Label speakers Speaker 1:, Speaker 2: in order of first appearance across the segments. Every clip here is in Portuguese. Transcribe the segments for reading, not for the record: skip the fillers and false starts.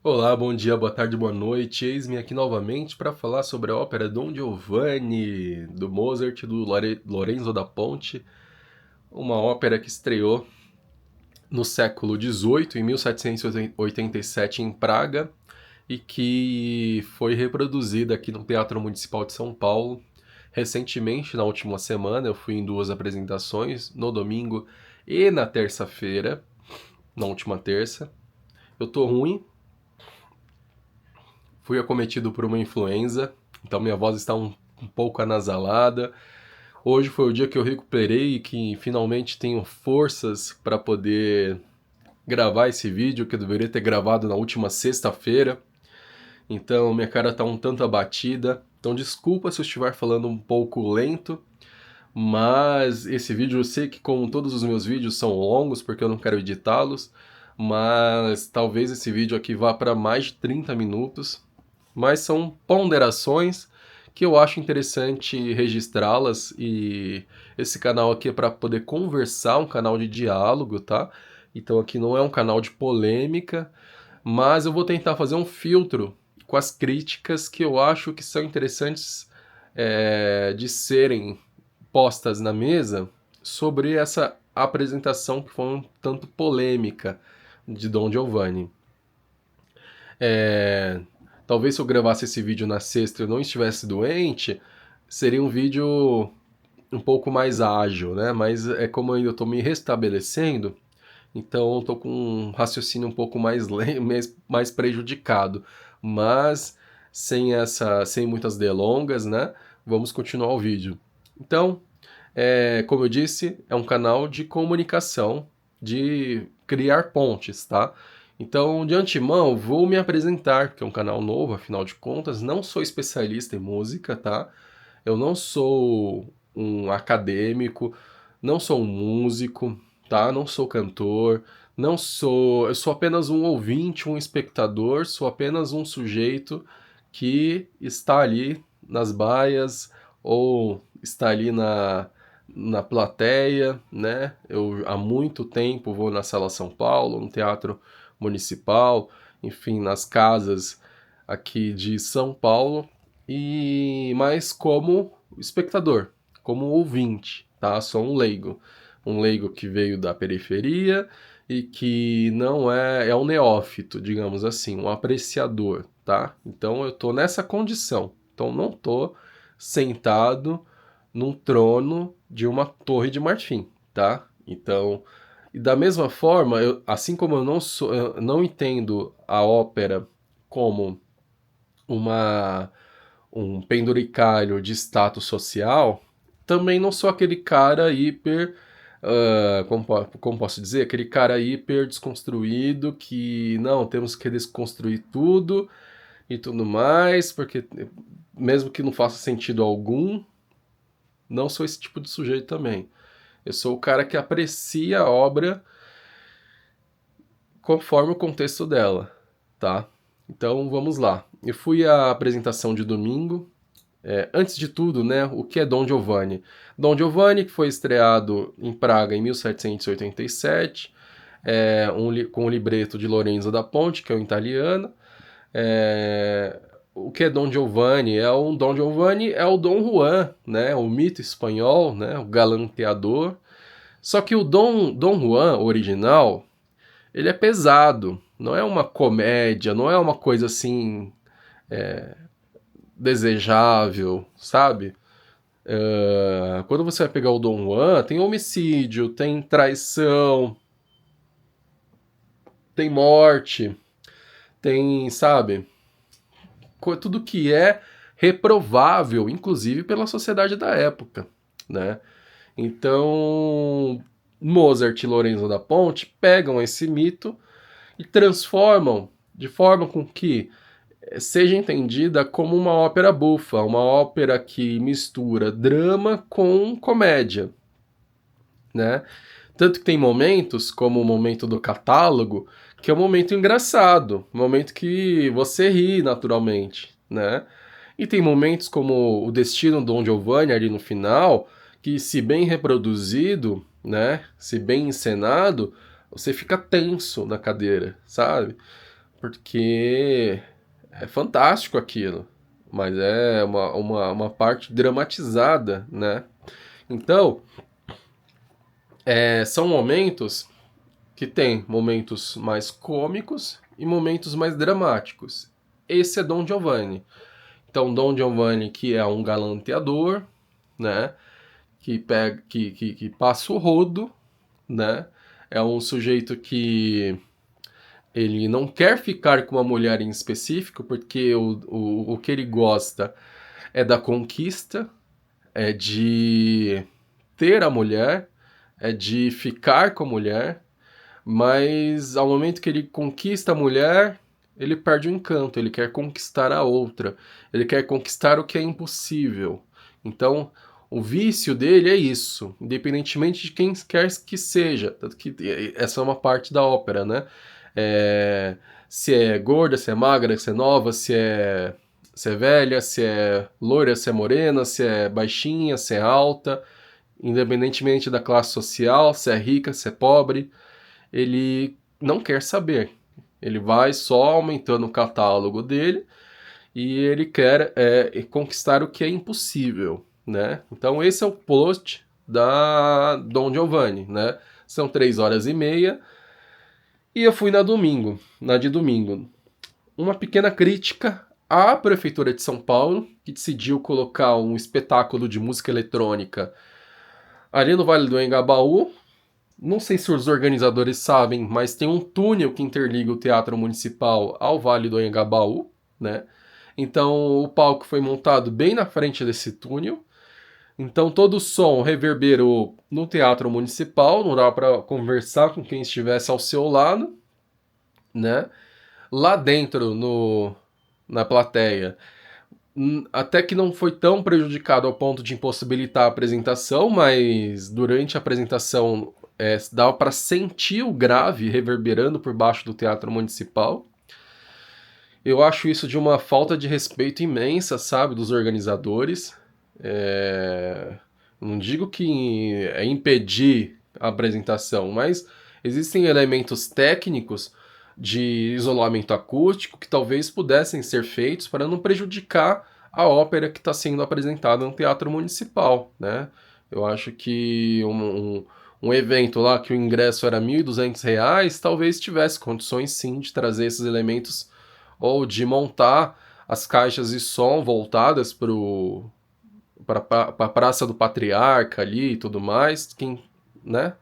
Speaker 1: Olá, bom dia, boa tarde, boa noite. Eis-me aqui novamente para falar sobre a ópera Don Giovanni, do Mozart, do Lorenzo da Ponte, uma ópera que estreou no século XVIII, em 1787, em Praga, e que foi reproduzida aqui no Teatro Municipal de São Paulo. Recentemente, na última semana, eu fui em duas apresentações, no domingo e na terça-feira, na última terça. Eu tô ruim, fui acometido por uma influenza, então minha voz está um pouco anasalada. Hoje foi o dia que eu recuperei e que finalmente tenho forças para poder gravar esse vídeo que eu deveria ter gravado na última sexta-feira. Então minha cara está um tanto abatida. Então desculpa se eu estiver falando um pouco lento, mas esse vídeo eu sei que, como todos os meus vídeos, são longos porque eu não quero editá-los, mas talvez esse vídeo aqui vá para mais de 30 minutos. Mas são ponderações que eu acho interessante registrá-las, e esse canal aqui é para poder conversar, um canal de diálogo, tá? Então aqui não é um canal de polêmica, mas eu vou tentar fazer um filtro com as críticas que eu acho que são interessantes de serem postas na mesa sobre essa apresentação que foi um tanto polêmica de Don Giovanni. É, Talvez se eu gravasse esse vídeo na sexta e eu não estivesse doente, seria um vídeo um pouco mais ágil, né? Mas é como eu ainda estou me restabelecendo, então estou com um raciocínio um pouco mais prejudicado. Mas sem muitas delongas, né? Vamos continuar o vídeo. Então, como eu disse, é um canal de comunicação, de criar pontes, tá? Então, de antemão, vou me apresentar, porque é um canal novo, afinal de contas, não sou especialista em música, tá? Eu não sou um acadêmico, não sou um músico, tá? Não sou cantor, não sou, eu sou apenas um ouvinte, um espectador, sou apenas um sujeito que está ali nas baias ou está ali na plateia, né? Eu há muito tempo vou na Sala São Paulo, no Teatro Municipal, enfim, nas casas aqui de São Paulo, e mais como espectador, como ouvinte, tá? Sou um leigo que veio da periferia e que não é um neófito, digamos assim, um apreciador, tá? Então eu tô nessa condição. Então não tô sentado num trono de uma torre de marfim, tá? Então, e da mesma forma, assim como eu não entendo a ópera como uma um penduricalho de status social, também não sou aquele cara hiper, como posso dizer, aquele cara hiper desconstruído que não, temos que desconstruir tudo e tudo mais, porque mesmo que não faça sentido algum, não sou esse tipo de sujeito também. Eu sou o cara que aprecia a obra conforme o contexto dela, tá? Então vamos lá. Eu fui à apresentação de domingo. Antes de tudo, né, o que é Don Giovanni? Don Giovanni, que foi estreado em Praga em 1787, com o libreto de Lorenzo da Ponte, que é um italiano. O que é Don Giovanni? Don Giovanni é o Dom Juan, né, o mito espanhol, né, o galanteador. Só que o Dom Juan original, ele é pesado, não é uma comédia, não é uma coisa assim desejável, sabe? Quando você vai pegar o Dom Juan, tem homicídio, tem traição, tem morte, tem, sabe? Tudo que é reprovável, inclusive pela sociedade da época, né? Então, Mozart e Lorenzo da Ponte pegam esse mito e transformam de forma com que seja entendida como uma ópera bufa, uma ópera que mistura drama com comédia, né? Tanto que tem momentos, como o momento do catálogo, que é um momento engraçado, um momento que você ri naturalmente, né? E tem momentos como o Destino Don Giovanni ali no final, que se bem reproduzido, né, se bem encenado, você fica tenso na cadeira, sabe? porque é fantástico aquilo, mas é uma parte dramatizada, né? Então, são momentos que tem momentos mais cômicos e momentos mais dramáticos. Esse é Don Giovanni. Então, Don Giovanni, que é um galanteador, né? Que passa o rodo, né? É um sujeito que ele não quer ficar com uma mulher em específico, porque o que ele gosta é da conquista, é de ter a mulher, é de ficar com a mulher, mas ao momento que ele conquista a mulher, ele perde o encanto, ele quer conquistar a outra, ele quer conquistar o que é impossível. Então, o vício dele é isso, independentemente de quem quer que seja. Tanto que essa é uma parte da ópera, né? É, se é gorda, se é magra, se é nova, se é velha, se é loira, se é morena, se é baixinha, se é alta, independentemente da classe social, se é rica, se é pobre, ele não quer saber. Ele vai só aumentando o catálogo dele e ele quer conquistar o que é impossível, né? Então esse é o plot da Don Giovanni, né? São 3 horas e meia e eu fui na de domingo. Uma pequena crítica à Prefeitura de São Paulo, que decidiu colocar um espetáculo de música eletrônica ali no Vale do Engabaú. Não sei se os organizadores sabem, mas tem um túnel que interliga o Teatro Municipal ao Vale do Anhangabaú, né? Então o palco foi montado bem na frente desse túnel. Então todo o som reverberou no Teatro Municipal, não dá para conversar com quem estivesse ao seu lado, né? Lá dentro na plateia, até que não foi tão prejudicado ao ponto de impossibilitar a apresentação, mas durante a apresentação dava para sentir o grave reverberando por baixo do Teatro Municipal. Eu acho isso de uma falta de respeito imensa, sabe, dos organizadores. Não digo que é impedir a apresentação, mas existem elementos técnicos de isolamento acústico que talvez pudessem ser feitos para não prejudicar a ópera que está sendo apresentada no Teatro Municipal, né? Eu acho que um evento lá que o ingresso era R$ 1.200, talvez tivesse condições sim de trazer esses elementos ou de montar as caixas de som voltadas para a Praça do Patriarca ali e tudo mais, né?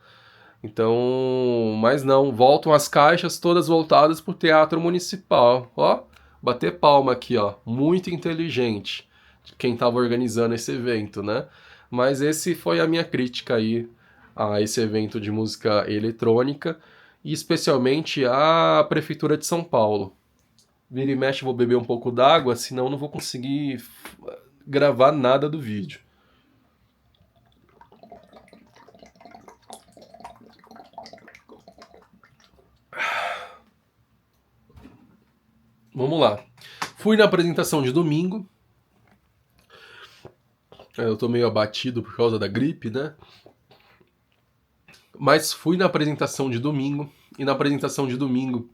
Speaker 1: Então, mas não, voltam as caixas todas voltadas para o Teatro Municipal. Ó, bater palma aqui, ó, muito inteligente de quem estava organizando esse evento, né? Mas esse foi a minha crítica aí a esse evento de música eletrônica e especialmente à Prefeitura de São Paulo. Vira e mexe, vou beber um pouco d'água, senão não vou conseguir gravar nada do vídeo. Vamos lá. Fui na apresentação de domingo. Eu tô meio abatido por causa da gripe, né? Mas fui na apresentação de domingo. E na apresentação de domingo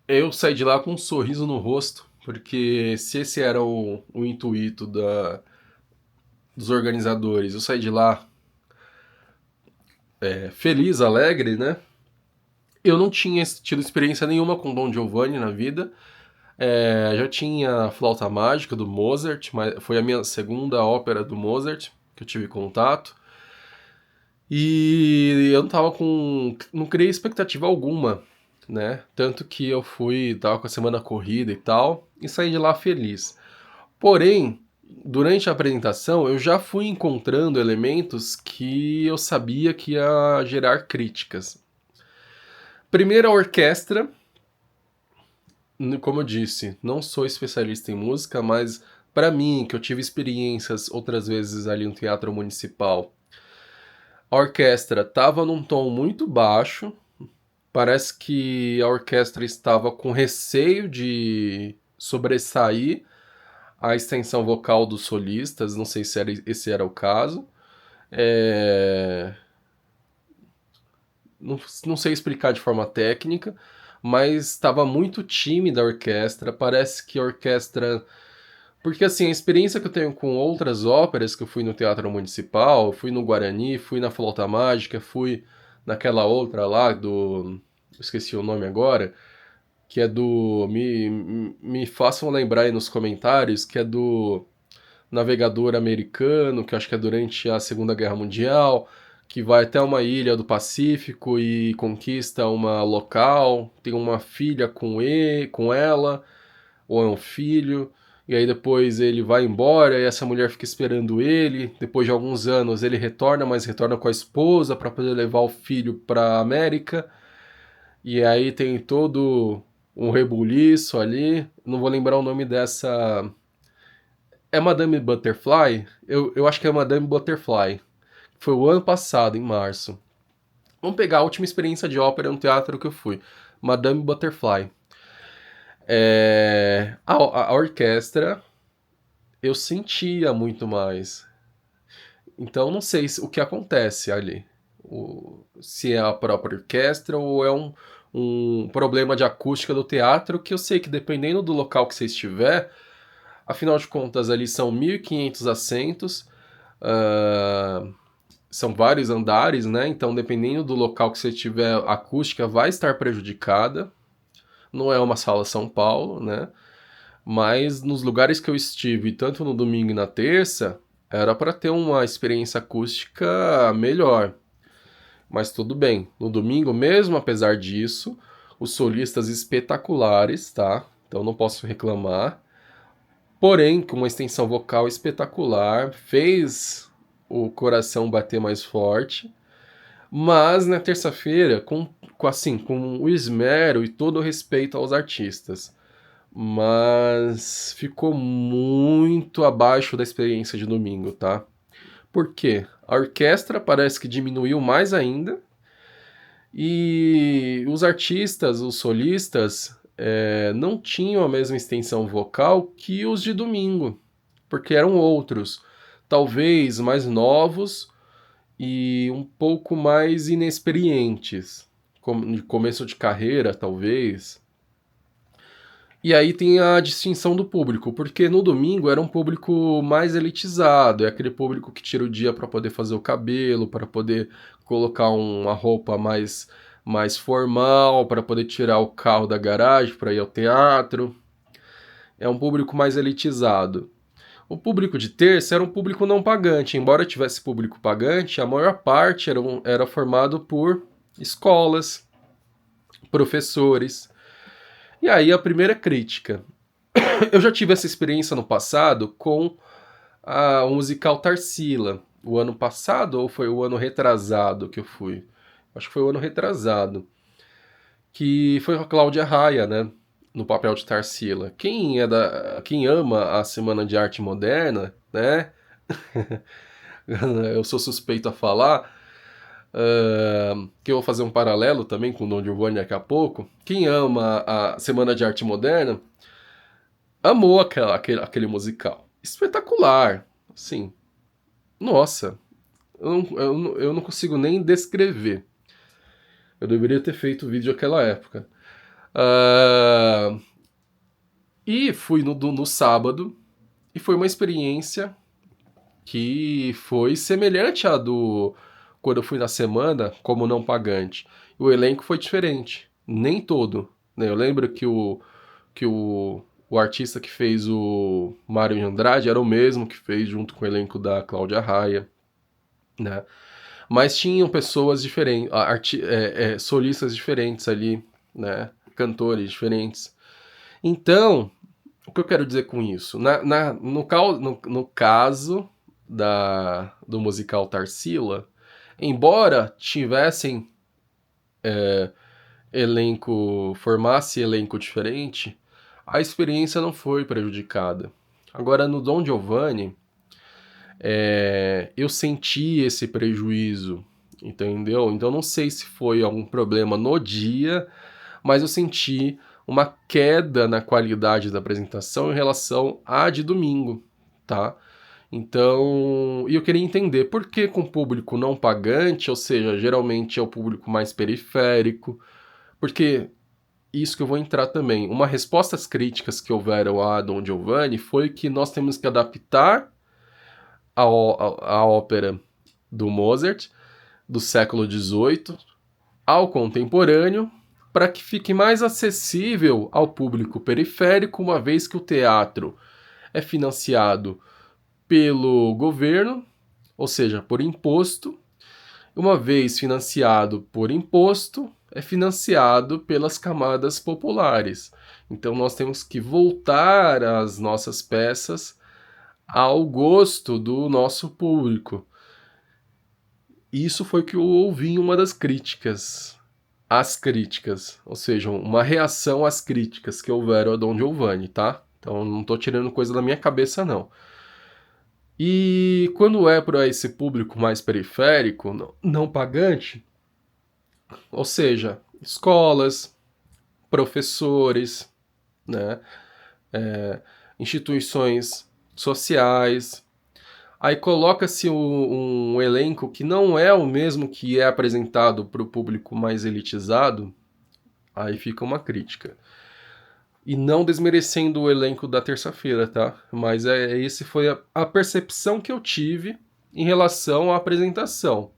Speaker 1: eu saí de lá com um sorriso no rosto. Porque se esse era o intuito dos organizadores, eu saí de lá feliz, alegre, né? Eu não tinha tido experiência nenhuma com Don Giovanni na vida. Já tinha a Flauta Mágica do Mozart, mas foi a minha segunda ópera do Mozart que eu tive contato. E eu não tava com. Não criei expectativa alguma, né? Tanto que eu tava com a semana corrida e tal, e saí de lá feliz. Porém, durante a apresentação, eu já fui encontrando elementos que eu sabia que ia gerar críticas. Primeiro, a orquestra. Como eu disse, não sou especialista em música, mas para mim, que eu tive experiências outras vezes ali no Teatro Municipal, a orquestra estava num tom muito baixo. Parece que a orquestra estava com receio de sobressair a extensão vocal dos solistas. Não sei se esse era o caso. É, não sei explicar de forma técnica, mas estava muito tímida a orquestra. Parece que a orquestra. Porque assim, a experiência que eu tenho com outras óperas, que eu fui no Teatro Municipal, fui no Guarani, fui na Flauta Mágica, fui naquela outra lá do. Esqueci o nome agora, que é do. Me façam lembrar aí nos comentários, que é do navegador americano, que acho que é durante a Segunda Guerra Mundial, que vai até uma ilha do Pacífico e conquista uma local, tem uma filha com ela, ou é um filho, e aí depois ele vai embora e essa mulher fica esperando ele. Depois de alguns anos ele retorna, mas retorna com a esposa para poder levar o filho para América. E aí tem todo um rebuliço ali. Não vou lembrar o nome dessa. É Madame Butterfly? Eu acho que é Madame Butterfly. Foi o ano passado, em março. Vamos pegar a última experiência de ópera no teatro que eu fui. Madame Butterfly. A orquestra eu sentia muito mais. Então não sei o que acontece ali. Se é a própria orquestra ou é um problema de acústica do teatro, que eu sei que dependendo do local que você estiver, afinal de contas ali são 1.500 assentos, ah, são vários andares, né? Então dependendo do local que você estiver, a acústica vai estar prejudicada. Não é uma sala São Paulo, né? Mas nos lugares que eu estive, tanto no domingo e na terça, era para ter uma experiência acústica melhor. Mas tudo bem. No domingo, mesmo apesar disso, os solistas espetaculares, tá? Então não posso reclamar. Porém, com uma extensão vocal espetacular, fez o coração bater mais forte. Mas na terça-feira, com o esmero e todo o respeito aos artistas, mas ficou muito abaixo da experiência de domingo, tá? Por quê? A orquestra parece que diminuiu mais ainda e os artistas, os solistas, não tinham a mesma extensão vocal que os de domingo, porque eram outros, talvez mais novos e um pouco mais inexperientes, de começo de carreira, talvez. E aí tem a distinção do público, porque no domingo era um público mais elitizado, é aquele público que tira o dia para poder fazer o cabelo, para poder colocar uma roupa mais formal, para poder tirar o carro da garagem para ir ao teatro. É um público mais elitizado. O público de terça era um público não pagante, embora tivesse público pagante, a maior parte era formado por escolas, professores. E aí a primeira crítica. Eu já tive essa experiência no passado com o musical Tarsila. O ano passado ou foi o ano retrasado que eu fui? Acho que foi o ano retrasado. Que foi com a Cláudia Raia, né? No papel de Tarsila. Quem ama a Semana de Arte Moderna, né? Eu sou suspeito a falar. Que eu vou fazer um paralelo também com o Don Giovanni daqui a pouco. Quem ama a Semana de Arte Moderna amou aquele musical. Espetacular. Assim, nossa, eu não consigo nem descrever. Eu deveria ter feito o vídeo naquela época. Ah, e fui no sábado, e foi uma experiência que foi semelhante à do quando eu fui na semana, como não pagante. O elenco foi diferente, nem todo. Né? Eu lembro que o artista que fez o Mário de Andrade era o mesmo que fez junto com o elenco da Cláudia Raia, né? Mas tinham pessoas diferentes, solistas diferentes ali, né? Cantores diferentes. Então, o que eu quero dizer com isso? No caso do musical Tarsila, embora tivessem formasse elenco diferente, a experiência não foi prejudicada. Agora, no Don Giovanni, eu senti esse prejuízo, entendeu? Então, não sei se foi algum problema no dia, mas eu senti uma queda na qualidade da apresentação em relação à de domingo, tá? Então, e eu queria entender por que com público não pagante, ou seja, geralmente é o público mais periférico, porque isso que eu vou entrar também. Uma resposta às críticas que houveram a Don Giovanni foi que nós temos que adaptar a ópera do Mozart, do século XVIII, ao contemporâneo, para que fique mais acessível ao público periférico, uma vez que o teatro é financiado pelo governo, ou seja, por imposto. Uma vez financiado por imposto, é financiado pelas camadas populares. Então nós temos que voltar as nossas peças ao gosto do nosso público. Isso foi o que eu ouvi em uma das críticas. As críticas, ou seja, uma reação às críticas que houveram a Don Giovanni, tá? Então não estou tirando coisa da minha cabeça, não. E quando é para esse público mais periférico, não pagante, ou seja, escolas, professores, né, instituições sociais, aí coloca-se um elenco que não é o mesmo que é apresentado para o público mais elitizado, aí fica uma crítica. E não desmerecendo o elenco da terça-feira, tá? Mas esse foi a percepção que eu tive em relação à apresentação.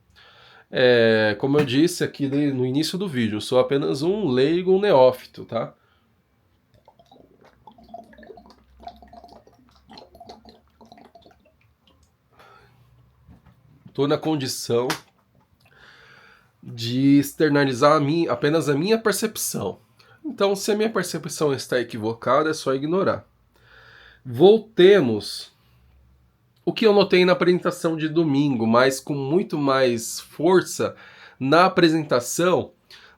Speaker 1: Como eu disse aqui no início do vídeo, eu sou apenas um leigo, um neófito, tá? Estou na condição de externalizar apenas a minha percepção. Então, se a minha percepção está equivocada, é só ignorar. Voltemos. O que eu notei na apresentação de domingo, mas com muito mais força na apresentação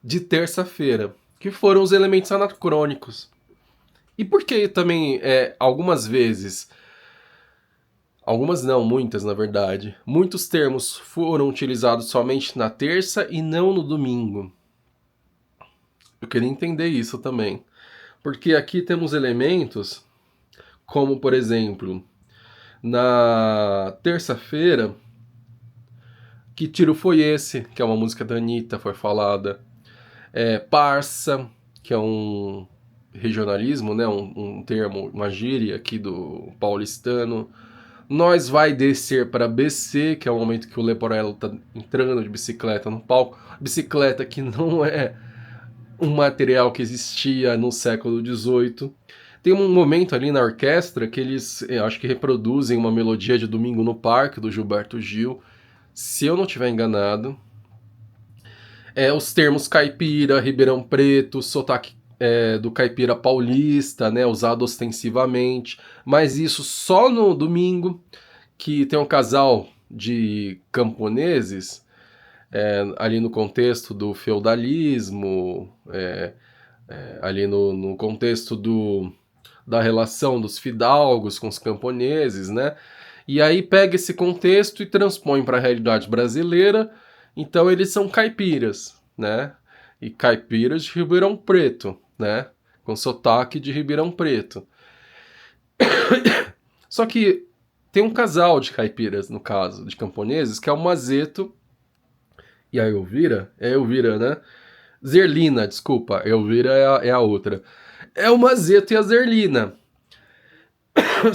Speaker 1: de terça-feira, que foram os elementos anacrônicos. E por que também, algumas vezes, algumas não, muitas na verdade, muitos termos foram utilizados somente na terça e não no domingo? Eu queria entender isso também. Porque aqui temos elementos como, por exemplo, na terça-feira, Que Tiro Foi Esse? Que é uma música da Anitta, foi falada. Parça, que é um regionalismo, né? Um termo, uma gíria aqui do paulistano. Nós vai descer para BC, que é o momento que o Leporello tá entrando de bicicleta no palco. Bicicleta que não é um material que existia no século XVIII. Tem um momento ali na orquestra que eles, acho que reproduzem uma melodia de Domingo no Parque, do Gilberto Gil, se eu não estiver enganado. Os termos caipira, Ribeirão Preto, sotaque do caipira paulista, né, usado ostensivamente, mas isso só no domingo, que tem um casal de camponeses, ali no contexto do feudalismo, ali no contexto da relação dos fidalgos com os camponeses, né? E aí pega esse contexto e transpõe para a realidade brasileira. Então eles são caipiras, né? E caipiras de Ribeirão Preto, né? Com sotaque de Ribeirão Preto. Só que tem um casal de caipiras, no caso, de camponeses, que é o Mazeto e a Elvira. É Elvira, né? Zerlina, desculpa. Elvira é a outra. É o Mazeto e a Zerlina.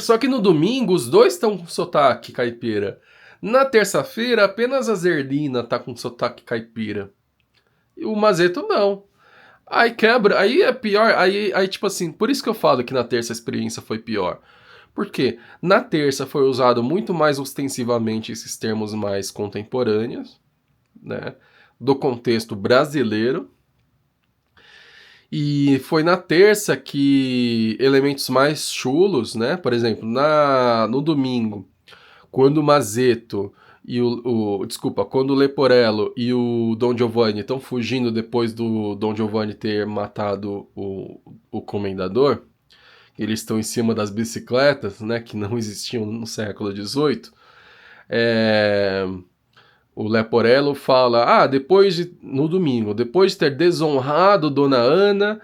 Speaker 1: Só que no domingo os dois estão com sotaque caipira. Na terça-feira apenas a Zerlina tá com sotaque caipira. E o Mazeto não. Aí quebra, aí é pior, aí tipo assim, por isso que eu falo que na terça a experiência foi pior. Porque na terça foi usado muito mais ostensivamente esses termos mais contemporâneos, né, do contexto brasileiro. E foi na terça que elementos mais chulos, né? Por exemplo, no domingo, quando o Mazeto e desculpa, quando o Leporello e o Don Giovanni estão fugindo depois do Don Giovanni ter matado o comendador, eles estão em cima das bicicletas, né? Que não existiam no século XVIII. O Leporello fala, no domingo, depois de ter desonrado Dona Ana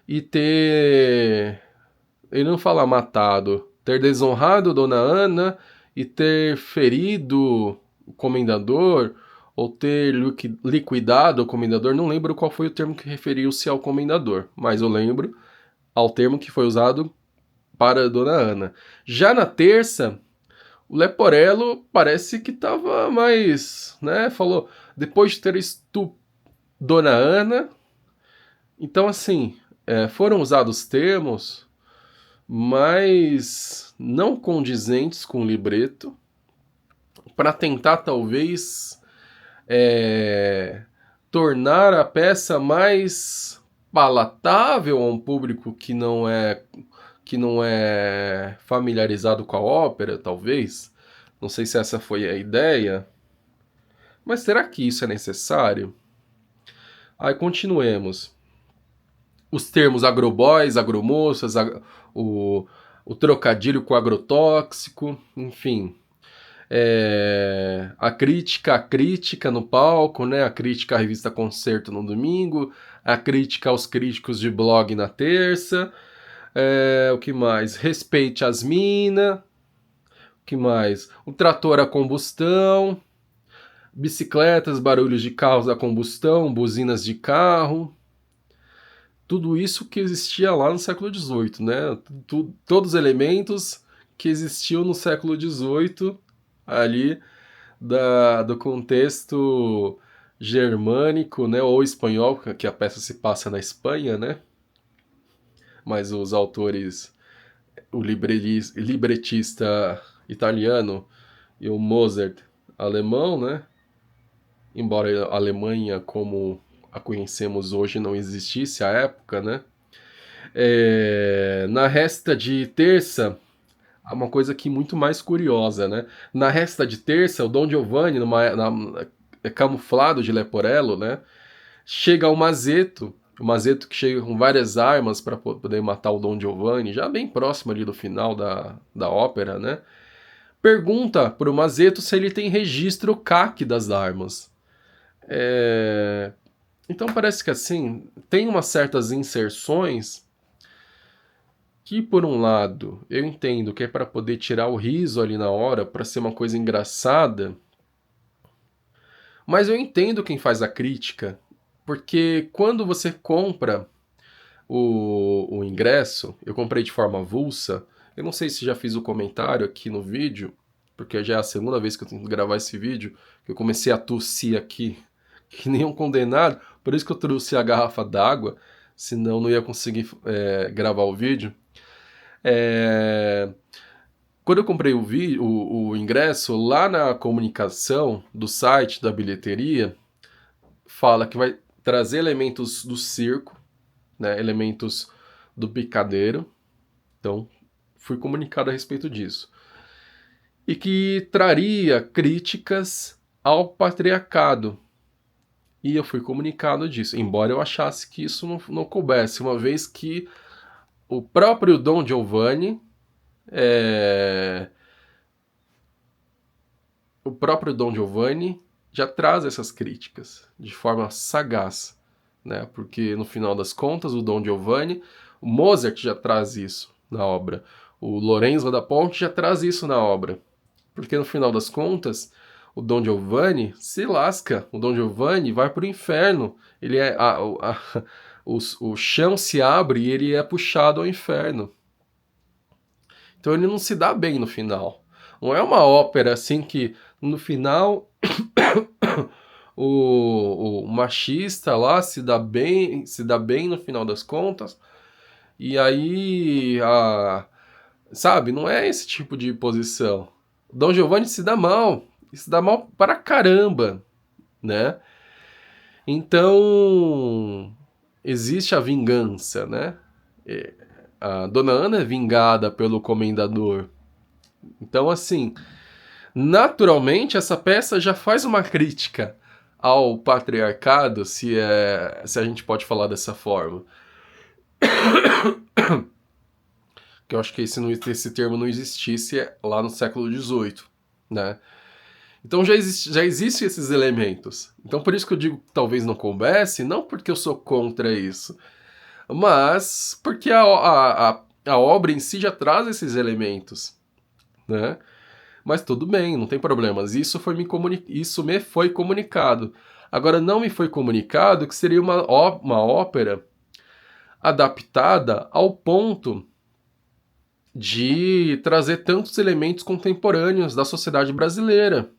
Speaker 1: e ter... Ele não fala matado. Ter desonrado Dona Ana e ter ferido o comendador, ou ter liquidado o comendador. Não lembro qual foi o termo que referiu-se ao comendador, mas eu lembro ao termo que foi usado para Dona Ana. Já na terça, o Leporello parece que estava mais, né? Falou, depois de ter Dona Ana. Então, assim, foram usados termos, mas não condizentes com o libreto, para tentar, talvez, é, tornar a peça mais palatável a um público que não é familiarizado com a ópera, talvez. Não sei se essa foi a ideia, mas será que isso é necessário? Aí continuemos. Os termos agroboys, agromoças, o, o trocadilho com agrotóxico, enfim. A crítica no palco, né? A crítica à revista Concerto no domingo, a crítica aos críticos de blog na terça. O que mais? Respeite as minas. O que mais? O trator a combustão, bicicletas, barulhos de carros a combustão, buzinas de carro. Tudo isso que existia lá no século XVIII, né? Todos os elementos que existiam no século XVIII, ali do contexto germânico, né? Ou espanhol, que a peça se passa na Espanha, né? Mas os autores, o libretista italiano e o Mozart alemão, né? Embora a Alemanha, como a conhecemos hoje, não existisse à época, né? Na resta de terça, há uma coisa aqui muito mais curiosa, né? Na resta de terça, o Dom Giovanni, camuflado de Leporello, né? Chega ao o Mazeto que chega com várias armas para poder matar o Dom Giovanni, já bem próximo ali do final da ópera, né? Pergunta pro Mazeto se ele tem registro CAC das armas. Então parece que assim, tem umas certas inserções que, por um lado, eu entendo que é para poder tirar o riso ali na hora, para ser uma coisa engraçada, mas eu entendo quem faz a crítica, porque quando você compra o ingresso, eu comprei de forma avulsa, eu não sei se já fiz o comentário aqui no vídeo, porque já é a segunda vez que eu tento gravar esse vídeo, que eu comecei a tossir aqui, que nem um condenado, por isso que eu trouxe a garrafa d'água, senão não ia conseguir gravar o vídeo. Quando eu comprei o ingresso, lá na comunicação do site da bilheteria, fala que vai trazer elementos do circo, né, elementos do picadeiro. Então, fui comunicado a respeito disso. E que traria críticas ao patriarcado. E eu fui comunicado disso, embora eu achasse que isso não coubesse, uma vez que o próprio Dom Giovanni já traz essas críticas de forma sagaz, né? Porque no final das contas o Dom Giovanni, o Mozart já traz isso na obra, o Lorenzo da Ponte já traz isso na obra, porque no final das contas o Dom Giovanni se lasca, o Dom Giovanni vai para o inferno, ele o chão se abre e ele é puxado ao inferno. Então ele não se dá bem no final. Não é uma ópera assim que no final o machista lá se dá bem no final das contas. E aí, sabe, não é esse tipo de posição. Dom Giovanni se dá mal para caramba, né? Então, existe a vingança, né? A Dona Ana é vingada pelo comendador. Então, assim, naturalmente essa peça já faz uma crítica ao patriarcado, se a gente pode falar dessa forma. Que eu acho que esse termo não existisse lá no século XVIII, né? Então já existem esses elementos. Então por isso que eu digo que talvez não coubesse, não porque eu sou contra isso, mas porque a obra em si já traz esses elementos, né? Mas tudo bem, não tem problemas. Isso me foi comunicado. Agora, não me foi comunicado que seria uma ópera adaptada ao ponto de trazer tantos elementos contemporâneos da sociedade brasileira.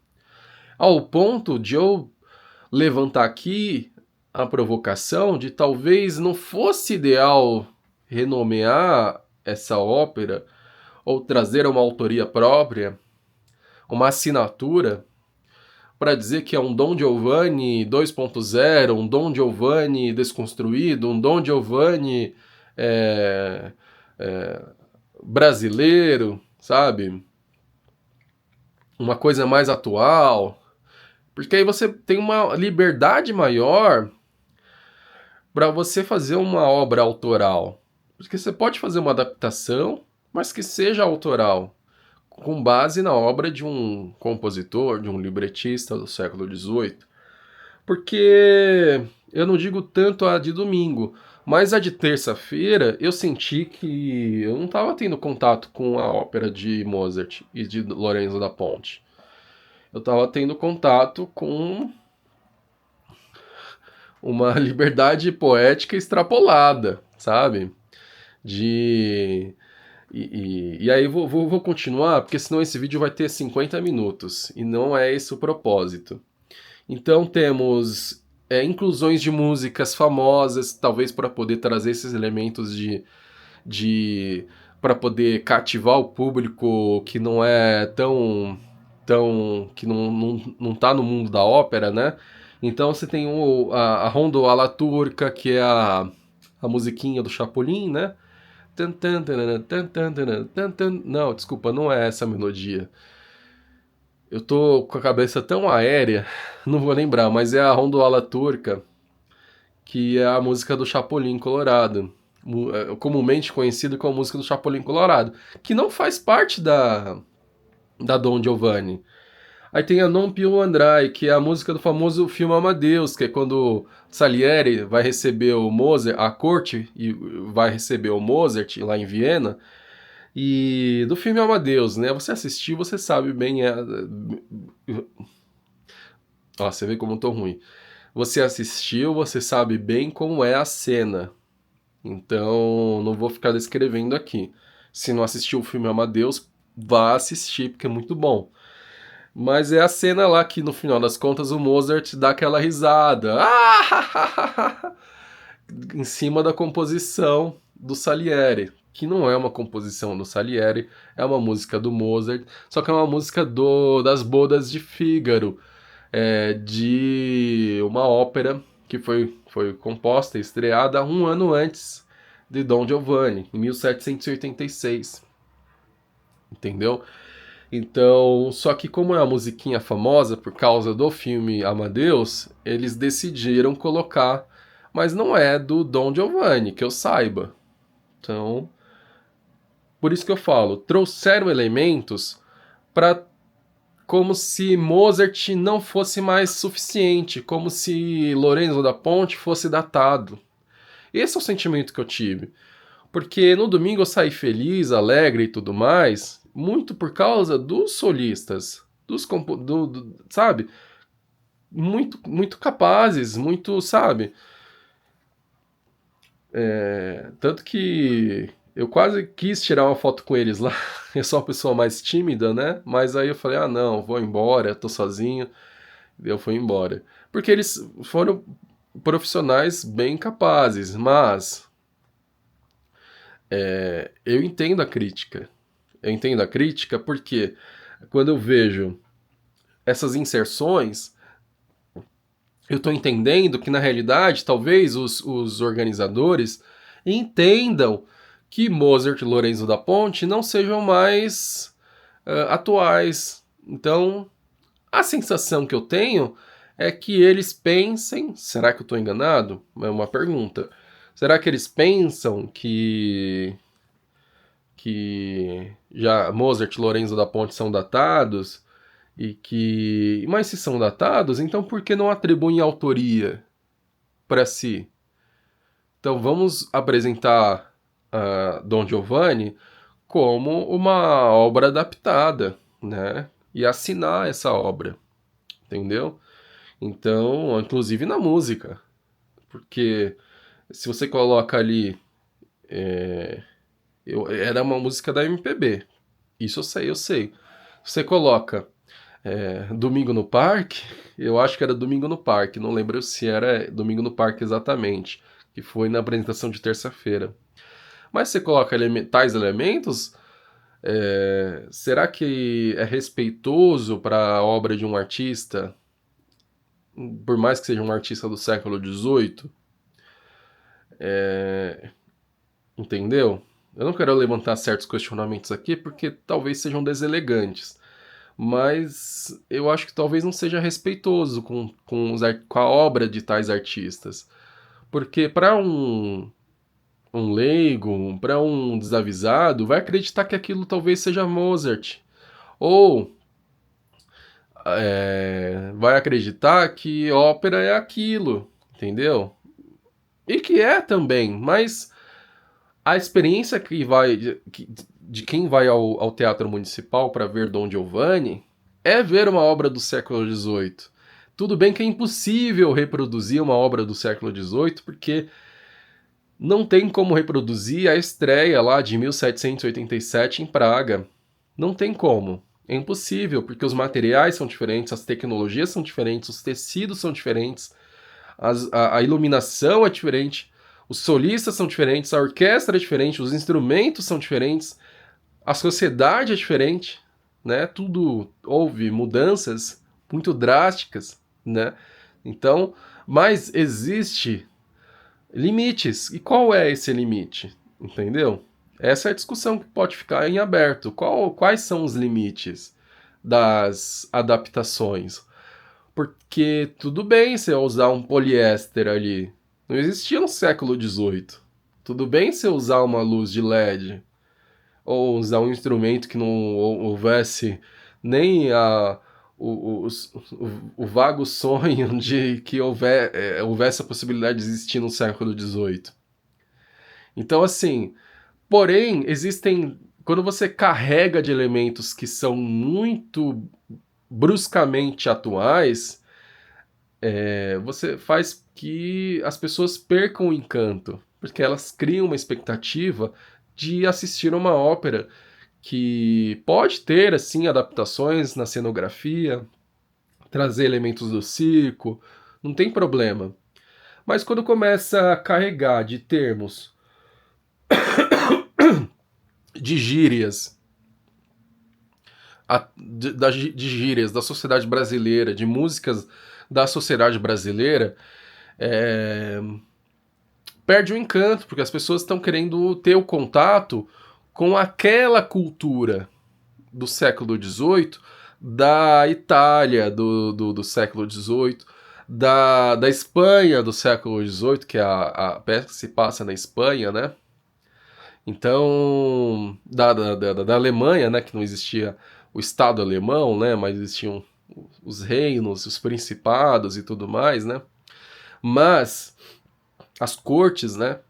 Speaker 1: Ao ponto de eu levantar aqui a provocação de talvez não fosse ideal renomear essa ópera ou trazer uma autoria própria, uma assinatura, para dizer que é um Don Giovanni 2.0, um Don Giovanni desconstruído, um Don Giovanni é, é, brasileiro, sabe? Uma coisa mais atual. Porque aí você tem uma liberdade maior para você fazer uma obra autoral. Porque você pode fazer uma adaptação, mas que seja autoral, com base na obra de um compositor, de um libretista do século XVIII. Porque eu não digo tanto a de domingo, mas a de terça-feira eu senti que eu não estava tendo contato com a ópera de Mozart e de Lorenzo da Ponte. Eu estava tendo contato com uma liberdade poética extrapolada, sabe? De. E aí vou continuar, porque senão esse vídeo vai ter 50 minutos, e não é esse o propósito. Então temos inclusões de músicas famosas, talvez para poder trazer esses elementos de para poder cativar o público que não é que não tá no mundo da ópera, né? Então você tem a Rondo alla Turca, que é a musiquinha do Chapolin, né? Não, desculpa, não é essa a melodia. Eu tô com a cabeça tão aérea, não vou lembrar, mas é a Rondo alla Turca, que é a música do Chapolin Colorado, comumente conhecida como a música do Chapolin Colorado, que não faz parte da Don Giovanni. Aí tem a Non più andrai, que é a música do famoso filme Amadeus, que é quando Salieri vai receber o Mozart, a corte, e vai receber o Mozart lá em Viena, e do filme Amadeus, né? Você assistiu, você sabe bem. Ó, você vê como eu tô ruim. Você assistiu, você sabe bem como é a cena. Então, não vou ficar descrevendo aqui. Se não assistiu o filme Amadeus, vá assistir, porque é muito bom. Mas é a cena lá que, no final das contas, o Mozart dá aquela risada. Ah! Em cima da composição do Salieri. Que não é uma composição do Salieri, é uma música do Mozart, só que é uma música das Bodas de Fígaro, de uma ópera que foi composta e estreada um ano antes de Don Giovanni, em 1786. Entendeu? Então, só que como é uma musiquinha famosa por causa do filme Amadeus, eles decidiram colocar, mas não é do Don Giovanni, que eu saiba. Então, por isso que eu falo, trouxeram elementos para como se Mozart não fosse mais suficiente, como se Lorenzo da Ponte fosse datado. Esse é o sentimento que eu tive. Porque no domingo eu saí feliz, alegre e tudo mais, muito por causa dos solistas, sabe? Muito, muito capazes, muito, sabe? Tanto que eu quase quis tirar uma foto com eles lá. Eu sou uma pessoa mais tímida, né? Mas aí eu falei, ah, não, vou embora, tô sozinho. E eu fui embora. Porque eles foram profissionais bem capazes, mas eu entendo a crítica. Eu entendo a crítica porque quando eu vejo essas inserções, eu estou entendendo que na realidade talvez os organizadores entendam que Mozart e Lorenzo da Ponte não sejam mais atuais. Então, a sensação que eu tenho é que eles pensem. Será que eu estou enganado? É uma pergunta. Será que eles pensam que já Mozart e Lorenzo da Ponte são datados mas se são datados, então por que não atribuem autoria para si? Então vamos apresentar Don Giovanni como uma obra adaptada, né? E assinar essa obra, entendeu? Então, inclusive na música, porque se você coloca ali, era uma música da MPB, isso eu sei, eu sei. Você coloca Domingo no Parque, eu acho que era Domingo no Parque, não lembro se era Domingo no Parque exatamente, que foi na apresentação de terça-feira. Mas você coloca tais elementos, será que é respeitoso para a obra de um artista, por mais que seja um artista do século XVIII? Entendeu? Eu não quero levantar certos questionamentos aqui porque talvez sejam deselegantes, mas eu acho que talvez não seja respeitoso com a obra de tais artistas. Porque para um leigo, para um desavisado, vai acreditar que aquilo talvez seja Mozart. Ou vai acreditar que ópera é aquilo, entendeu? E que é também, mas a experiência de quem vai ao Teatro Municipal para ver Dom Giovanni é ver uma obra do século XVIII. Tudo bem que é impossível reproduzir uma obra do século XVIII, porque não tem como reproduzir a estreia lá de 1787 em Praga. Não tem como. É impossível, porque os materiais são diferentes, as tecnologias são diferentes, os tecidos são diferentes, a iluminação é diferente, os solistas são diferentes, a orquestra é diferente, os instrumentos são diferentes, a sociedade é diferente, né? Tudo houve mudanças muito drásticas, né? Então, mas existe limites. E qual é esse limite? Entendeu? Essa é a discussão que pode ficar em aberto. Quais são os limites das adaptações? Porque tudo bem você usar um poliéster ali. Não existia no século XVIII. Tudo bem você usar uma luz de LED. Ou usar um instrumento que não houvesse nem o vago sonho de que houvesse a possibilidade de existir no século XVIII. Então, assim, porém, existem. Quando você carrega de elementos que são muito bruscamente atuais, você faz que as pessoas percam o encanto, porque elas criam uma expectativa de assistir a uma ópera que pode ter, assim, adaptações na cenografia, trazer elementos do circo, não tem problema. Mas quando começa a carregar de termos, de gírias, de gírias da sociedade brasileira, de músicas da sociedade brasileira, é, perde o encanto, porque as pessoas estão querendo ter o contato com aquela cultura do século XVIII, da Itália do século XVIII, da Espanha do século XVIII, que a peça se passa na Espanha, né? Então, da Alemanha, né, que não existia o Estado alemão, né, mas existiam os reinos, os principados e tudo mais, né? Mas as cortes, né?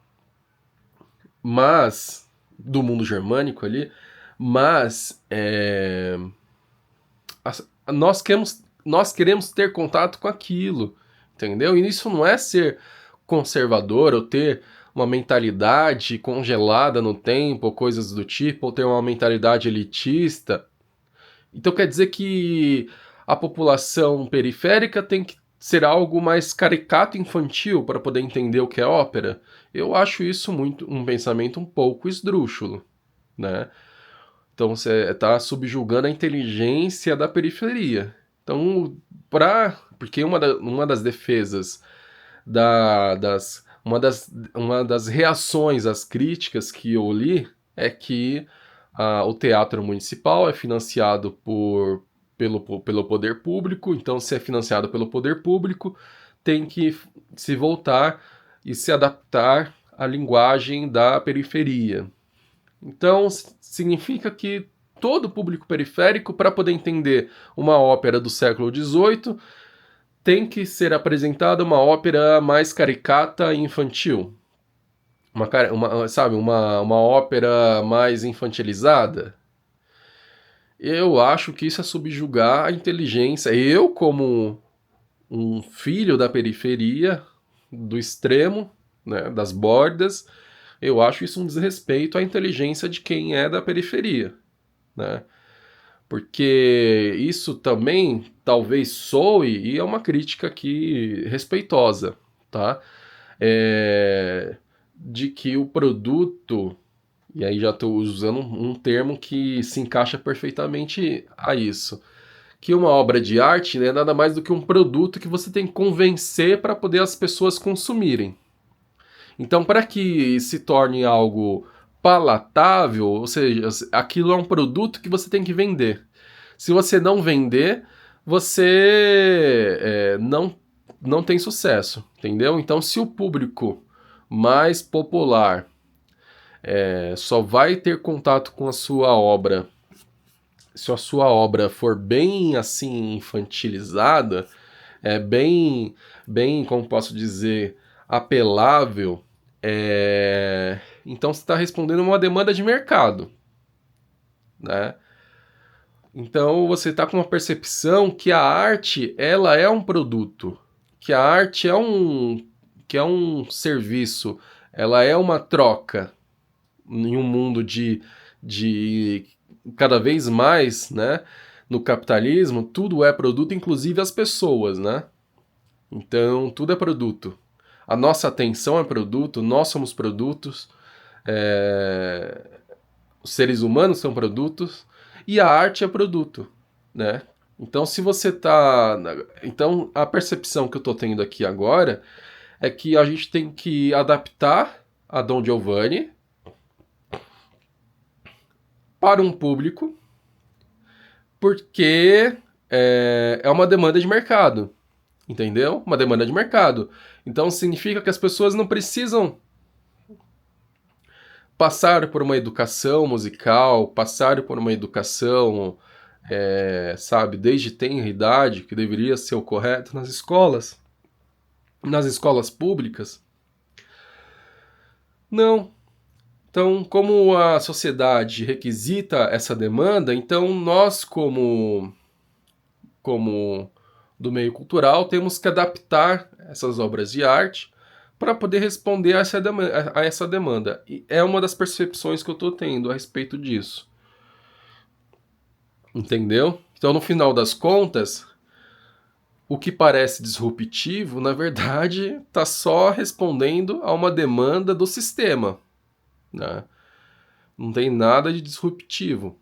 Speaker 1: Mas do mundo germânico ali, mas nós queremos ter contato com aquilo, entendeu? E isso não é ser conservador ou ter uma mentalidade congelada no tempo, ou coisas do tipo, ou ter uma mentalidade elitista. Então quer dizer que a população periférica tem que ser algo mais caricato e infantil para poder entender o que é ópera? Eu acho isso muito um pensamento um pouco esdrúxulo, né? Então você está subjugando a inteligência da periferia. Então, porque uma das defesas uma das reações às críticas que eu li é que o teatro municipal é financiado pelo poder público, então se é financiado pelo poder público, tem que se voltar e se adaptar à linguagem da periferia. Então, significa que todo público periférico, para poder entender uma ópera do século XVIII, tem que ser apresentada uma ópera mais caricata e infantil. Sabe, uma ópera mais infantilizada. eu acho que isso é subjugar a inteligência. Eu, como um filho da periferia, do extremo, né, das bordas, eu acho isso um desrespeito à inteligência de quem é da periferia, né? Porque isso também talvez soe, e é uma crítica aqui respeitosa, tá? De que o produto, e aí já estou usando um termo que se encaixa perfeitamente a isso, que uma obra de arte não é nada mais do que um produto que você tem que convencer para poder as pessoas consumirem. Então, para que se torne algo palatável, ou seja, aquilo é um produto que você tem que vender. Se você não vender, você não tem sucesso, entendeu? Então, se o público mais popular só vai ter contato com a sua obra se a sua obra for bem assim infantilizada, bem, como posso dizer, apelável, então você está respondendo a uma demanda de mercado, né? Então você está com uma percepção que a arte ela é um produto, que a arte que é um serviço, ela é uma troca em um mundo de cada vez mais, né? No capitalismo, tudo é produto, inclusive as pessoas, né? Então, tudo é produto. A nossa atenção é produto, nós somos produtos, é, os seres humanos são produtos e a arte é produto, né? Então, se você tá. Então, a percepção que eu tô tendo aqui agora é que a gente tem que adaptar a Don Giovanni para um público, porque é uma demanda de mercado, entendeu? Uma demanda de mercado. Então, significa que as pessoas não precisam passar por uma educação musical, passar por uma educação, sabe, desde tenra idade, que deveria ser o correto nas escolas públicas. Não. Então, como a sociedade requisita essa demanda, então nós, como do meio cultural, temos que adaptar essas obras de arte para poder responder a essa demanda. E é uma das percepções que eu estou tendo a respeito disso. Entendeu? Então, no final das contas, o que parece disruptivo, na verdade, está só respondendo a uma demanda do sistema, né? Não tem nada de disruptivo.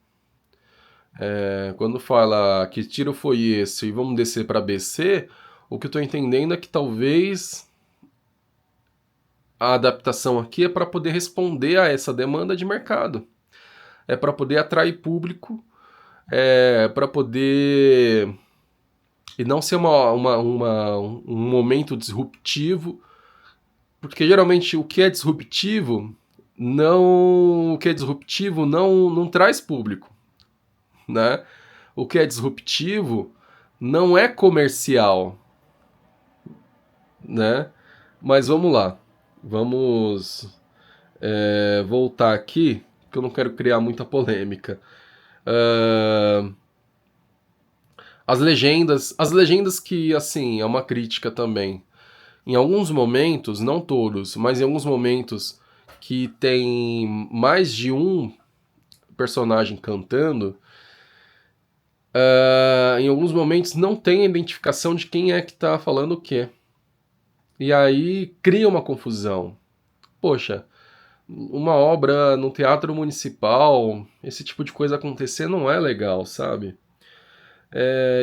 Speaker 1: Quando fala que tiro foi esse e vamos descer para BC, o que eu estou entendendo é que talvez a adaptação aqui é para poder responder a essa demanda de mercado. É para poder atrair público, para poder e não ser um momento disruptivo, porque geralmente o que é disruptivo não traz público, né? O que é disruptivo não é comercial, né? Mas vamos lá, vamos voltar aqui, que eu não quero criar muita polêmica. Uh, as legendas que, assim, é uma crítica também. Em alguns momentos, não todos, mas em alguns momentos que tem mais de um personagem cantando, em alguns momentos não tem a identificação de quem é que tá falando o quê. E aí cria uma confusão. Poxa, uma obra no teatro municipal, esse tipo de coisa acontecer não é legal, sabe?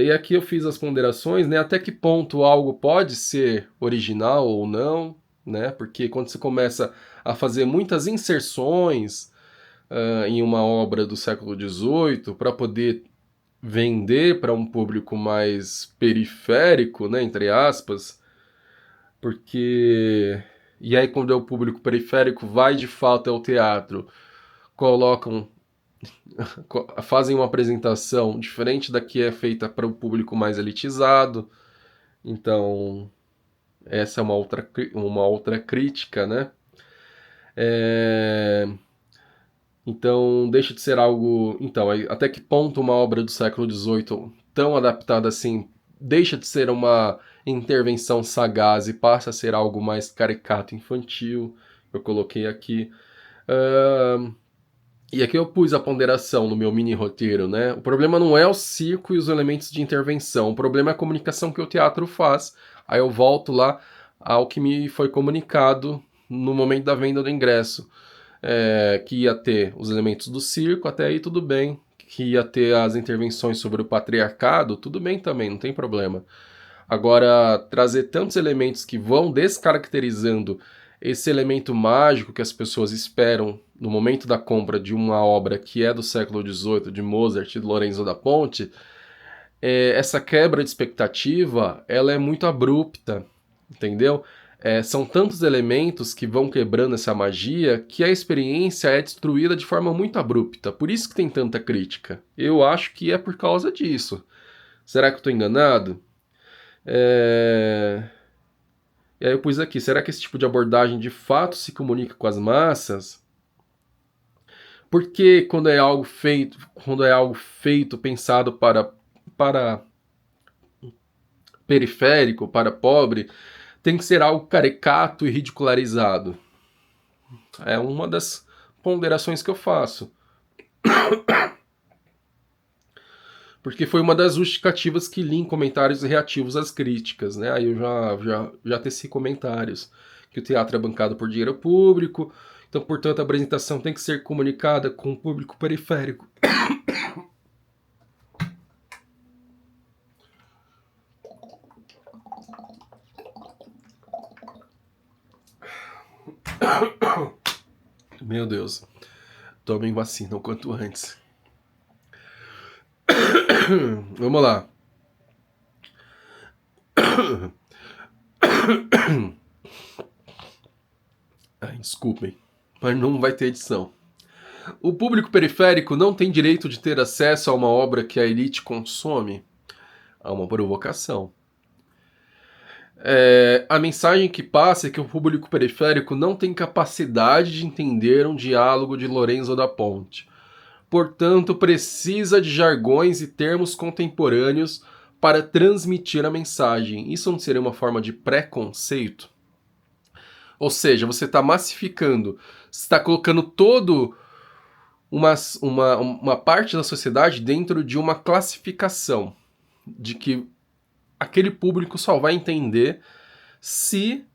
Speaker 1: E aqui eu fiz as ponderações, né? Até que ponto algo pode ser original ou não, né? Porque quando você começa a fazer muitas inserções em uma obra do século XVIII para poder vender para um público mais periférico, né? Entre aspas, porque e aí quando é o público periférico vai de fato ao teatro, colocam fazem uma apresentação diferente da que é feita para o público mais elitizado. Então, essa é uma outra crítica, né? É... Então, deixa de ser algo... Então, até que ponto uma obra do século XVIII, tão adaptada assim, deixa de ser uma intervenção sagaz e passa a ser algo mais caricato, infantil? Eu coloquei aqui. E aqui eu pus a ponderação no meu mini roteiro, né? O problema não é o circo e os elementos de intervenção, o problema é a comunicação que o teatro faz. Aí eu volto lá ao que me foi comunicado no momento da venda do ingresso. Que ia ter os elementos do circo, até aí tudo bem. Que ia ter as intervenções sobre o patriarcado, tudo bem também, não tem problema. Agora, trazer tantos elementos que vão descaracterizando esse elemento mágico que as pessoas esperam no momento da compra de uma obra que é do século XVIII, de Mozart e de Lorenzo da Ponte, essa quebra de expectativa, ela é muito abrupta, entendeu? São tantos elementos que vão quebrando essa magia que a experiência é destruída de forma muito abrupta. Por isso que tem tanta crítica. Eu acho que é por causa disso. Será que eu estou enganado? E aí eu pus aqui, será que esse tipo de abordagem de fato se comunica com as massas? Porque quando é algo feito, pensado para periférico, para pobre, tem que ser algo caricato e ridicularizado. É uma das ponderações que eu faço. Porque foi uma das justificativas que li em comentários reativos às críticas, né? Aí eu já teci comentários. Que o teatro é bancado por dinheiro público, então, portanto, a apresentação tem que ser comunicada com o público periférico. Meu Deus. Tomem vacina o quanto antes. Vamos lá. Ai, desculpem, mas não vai ter edição. O público periférico não tem direito de ter acesso a uma obra que a elite consome? Há uma provocação. A mensagem que passa é que o público periférico não tem capacidade de entender um diálogo de Lorenzo da Ponte. Portanto, precisa de jargões e termos contemporâneos para transmitir a mensagem. Isso não seria uma forma de preconceito? Ou seja, você está massificando, você está colocando todo uma parte da sociedade dentro de uma classificação de que aquele público só vai entender se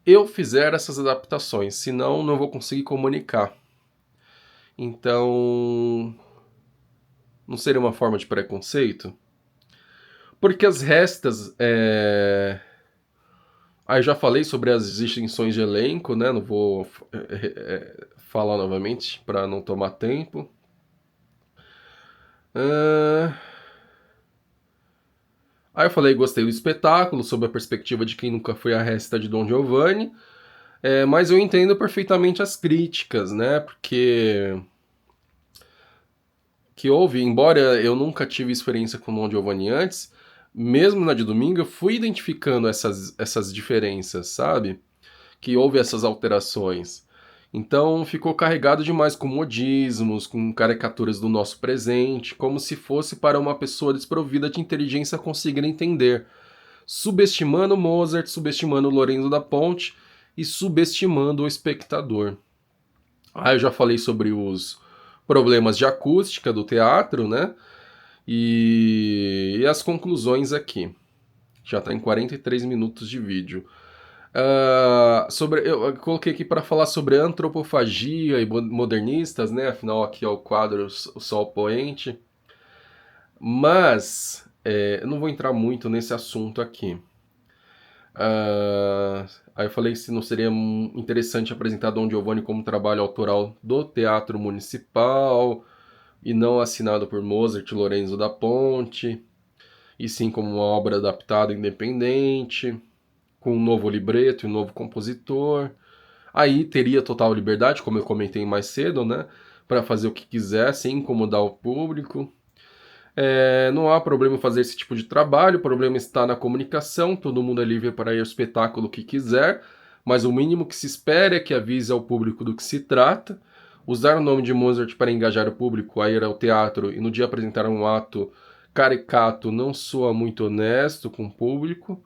Speaker 1: eu fizer essas adaptações, senão não vou conseguir comunicar. Então, não seria uma forma de preconceito? Porque as restas... Aí eu já falei sobre as distinções de elenco, né? Não vou falar novamente para não tomar tempo. Aí eu falei, gostei do espetáculo, sob a perspectiva de quem nunca foi à resta de Don Giovanni, mas eu entendo perfeitamente as críticas, né? Porque que houve, embora eu nunca tive experiência com Don Giovanni antes, mesmo na de domingo eu fui identificando essas diferenças, sabe? Que houve essas alterações. Então ficou carregado demais com modismos, com caricaturas do nosso presente, como se fosse para uma pessoa desprovida de inteligência conseguir entender, subestimando Mozart, subestimando Lorenzo da Ponte e subestimando o espectador. Eu já falei sobre os problemas de acústica do teatro, né? E as conclusões aqui. Já está em 43 minutos de vídeo. Eu coloquei aqui para falar sobre antropofagia e modernistas, né? Afinal, aqui é o quadro O Sol Poente. Mas eu não vou entrar muito nesse assunto aqui. Aí eu falei se não seria interessante apresentar Don Giovanni como trabalho autoral do Teatro Municipal e não assinado por Mozart e Lorenzo da Ponte, e sim como uma obra adaptada independente, com um novo libreto e um novo compositor. Aí teria total liberdade, como eu comentei mais cedo, né, para fazer o que quiser, sem incomodar o público. Não há problema fazer esse tipo de trabalho, o problema está na comunicação, todo mundo é livre para ir ao espetáculo que quiser, mas o mínimo que se espera é que avise ao público do que se trata. Usar o nome de Mozart para engajar o público a ir ao teatro e no dia apresentar um ato caricato não soa muito honesto com o público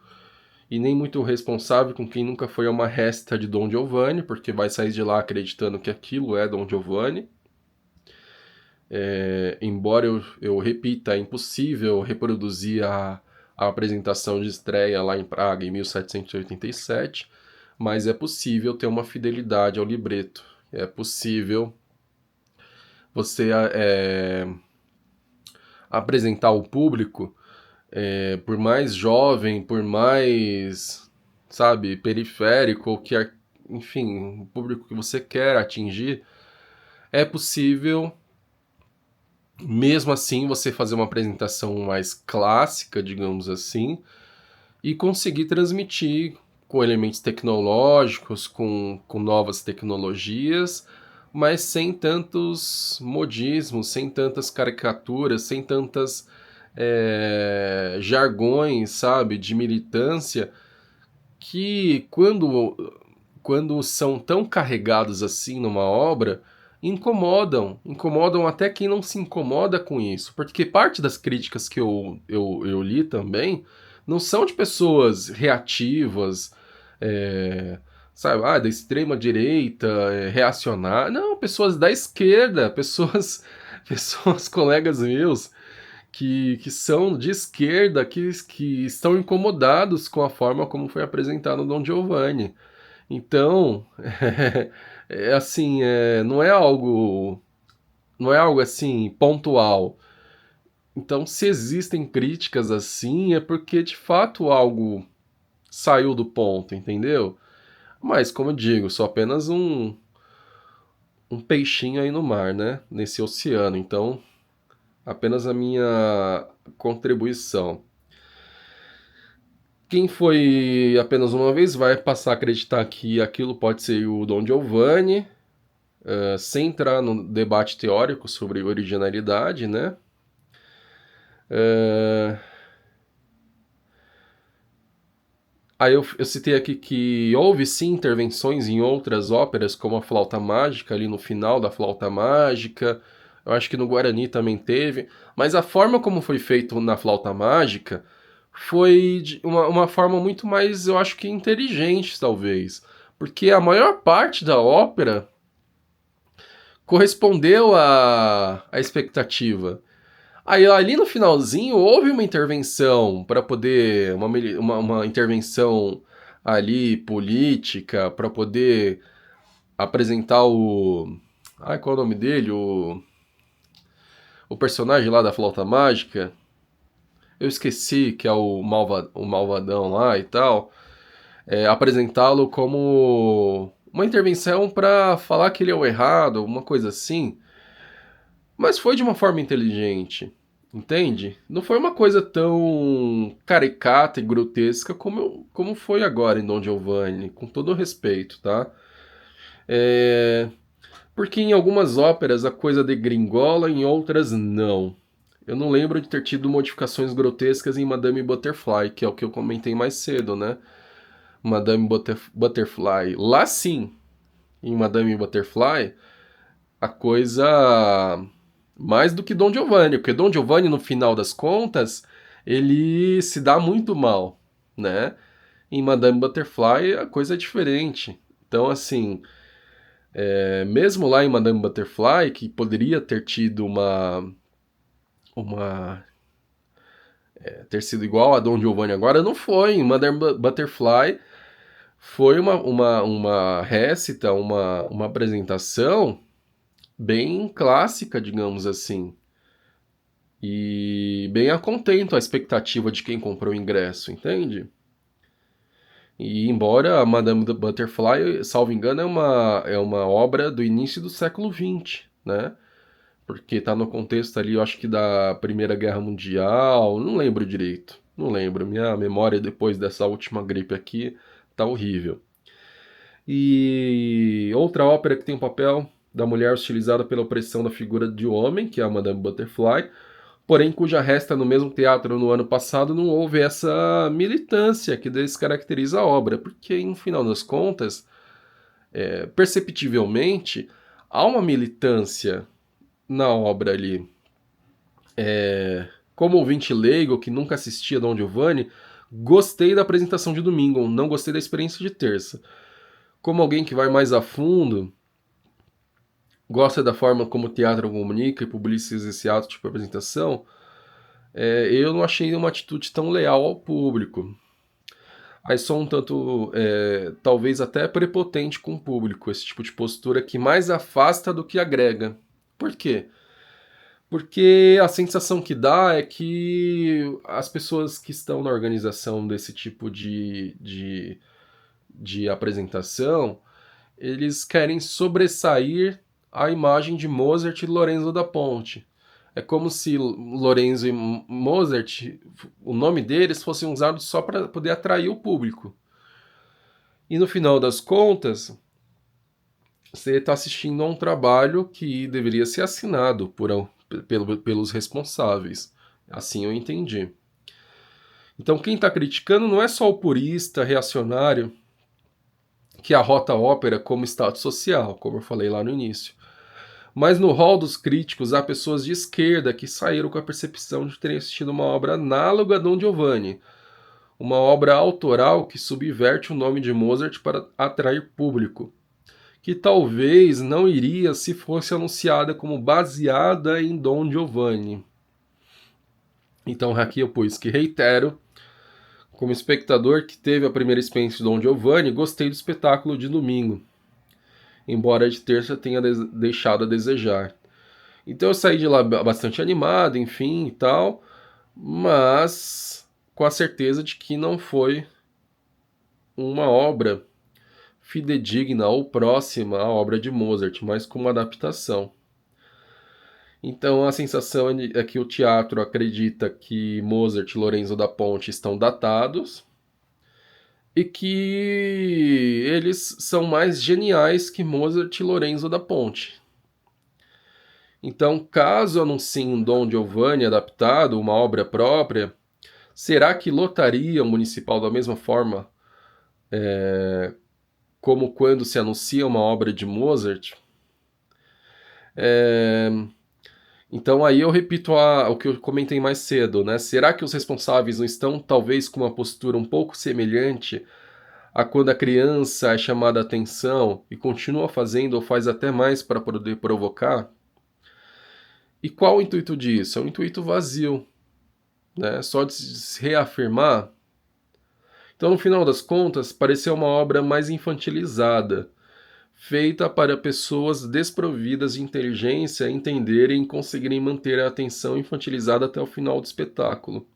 Speaker 1: e nem muito responsável com quem nunca foi a uma resta de Don Giovanni, porque vai sair de lá acreditando que aquilo é Don Giovanni. Embora eu repita, é impossível reproduzir a apresentação de estreia lá em Praga em 1787, mas é possível ter uma fidelidade ao libreto. É possível você apresentar ao público, por mais jovem, por mais, sabe, periférico, ou que, enfim, o público que você quer atingir, é possível, mesmo assim, você fazer uma apresentação mais clássica, digamos assim, e conseguir transmitir com elementos tecnológicos, com novas tecnologias, mas sem tantos modismos, sem tantas caricaturas, sem tantas jargões, sabe, de militância, que quando são tão carregados assim numa obra, incomodam até quem não se incomoda com isso, porque parte das críticas que eu li também não são de pessoas reativas, sabe, da extrema direita, reacionárias, não, pessoas da esquerda, pessoas colegas meus que são de esquerda, que estão incomodados com a forma como foi apresentado o Don Giovanni. Então, assim, não é algo assim pontual. Então, se existem críticas assim, é porque de fato algo saiu do ponto, entendeu? Mas, como eu digo, sou apenas um peixinho aí no mar, né? Nesse oceano. Então, apenas a minha contribuição. Quem foi apenas uma vez vai passar a acreditar que aquilo pode ser o Don Giovanni, sem entrar no debate teórico sobre originalidade, né? Aí eu citei aqui que houve sim intervenções em outras óperas, como a Flauta Mágica, ali no final da Flauta Mágica. Eu acho que no Guarani também teve. Mas a forma como foi feito na Flauta Mágica foi de uma forma muito mais, eu acho que inteligente, talvez. Porque a maior parte da ópera correspondeu à expectativa. Aí ali no finalzinho houve uma intervenção para poder. Uma intervenção ali política para poder apresentar o. Ai, qual é o nome dele? O personagem lá da Flauta Mágica. Eu esqueci que é o malvadão lá e tal. Apresentá-lo como uma intervenção para falar que ele é o errado, uma coisa assim. Mas foi de uma forma inteligente, entende? Não foi uma coisa tão caricata e grotesca como foi agora em Don Giovanni, com todo o respeito, tá? Porque em algumas óperas a coisa degringola, em outras não. Eu não lembro de ter tido modificações grotescas em Madame Butterfly, que é o que eu comentei mais cedo, né? Madame Butterfly. Lá sim, em Madame Butterfly, a coisa mais do que Don Giovanni, porque Don Giovanni, no final das contas, ele se dá muito mal, né? Em Madame Butterfly a coisa é diferente. Então, assim, mesmo lá em Madame Butterfly, que poderia ter tido uma ter sido igual a Don Giovanni agora, não foi. Em Madame Butterfly foi uma récita, uma apresentação bem clássica, digamos assim. E bem a contento a expectativa de quem comprou o ingresso, entende? E embora a Madame Butterfly, salvo engano, é uma obra do início do século XX, né? Porque tá no contexto ali, eu acho que da Primeira Guerra Mundial, não lembro direito, não lembro. Minha memória depois dessa última gripe aqui tá horrível. E outra ópera que tem o papel da mulher hostilizada pela opressão da figura de homem, que é a Madame Butterfly, porém cuja resta no mesmo teatro no ano passado não houve essa militância que descaracteriza a obra, porque, no final das contas, perceptivelmente, Há uma militância na obra ali. Como ouvinte leigo, que nunca assistia Don Giovanni, gostei da apresentação de domingo, não gostei da experiência de terça. Como alguém que vai mais a fundo, gosta da forma como o teatro comunica e publiciza esse ato de apresentação, eu não achei uma atitude tão leal ao público. Aí só um tanto, talvez até prepotente com o público, esse tipo de postura que mais afasta do que agrega. Por quê? Porque a sensação que dá é que as pessoas que estão na organização desse tipo de apresentação, eles querem sobressair a imagem de Mozart e Lorenzo da Ponte. É como se Lorenzo e Mozart, o nome deles, fossem usados só para poder atrair o público. E no final das contas, você está assistindo a um trabalho que deveria ser assinado pelos responsáveis. Assim eu entendi. Então quem está criticando não é só o purista reacionário que arrota a ópera como status social, como eu falei lá no início. Mas no hall dos críticos há pessoas de esquerda que saíram com a percepção de terem assistido uma obra análoga a Don Giovanni, uma obra autoral que subverte o nome de Mozart para atrair público, que talvez não iria se fosse anunciada como baseada em Don Giovanni. Então aqui eu pus que reitero, como espectador que teve a primeira experiência de Don Giovanni, gostei do espetáculo de domingo, embora de terça tenha deixado a desejar. Então eu saí de lá bastante animado, enfim e tal, mas com a certeza de que não foi uma obra fidedigna ou próxima à obra de Mozart, mas com uma adaptação. Então a sensação é que o teatro acredita que Mozart e Lorenzo da Ponte estão datados e que eles são mais geniais que Mozart e Lorenzo da Ponte. Então, caso anunciem um Don Giovanni adaptado, uma obra própria, será que lotaria o municipal da mesma forma como quando se anuncia uma obra de Mozart? Então aí eu repito o que eu comentei mais cedo, né? Será que os responsáveis não estão talvez com uma postura um pouco semelhante a quando a criança é chamada a atenção e continua fazendo ou faz até mais para poder provocar? E qual o intuito disso? É um intuito vazio, né? Só de se reafirmar. Então, no final das contas, pareceu uma obra mais infantilizada, feita para pessoas desprovidas de inteligência entenderem e conseguirem manter a atenção infantilizada até o final do espetáculo.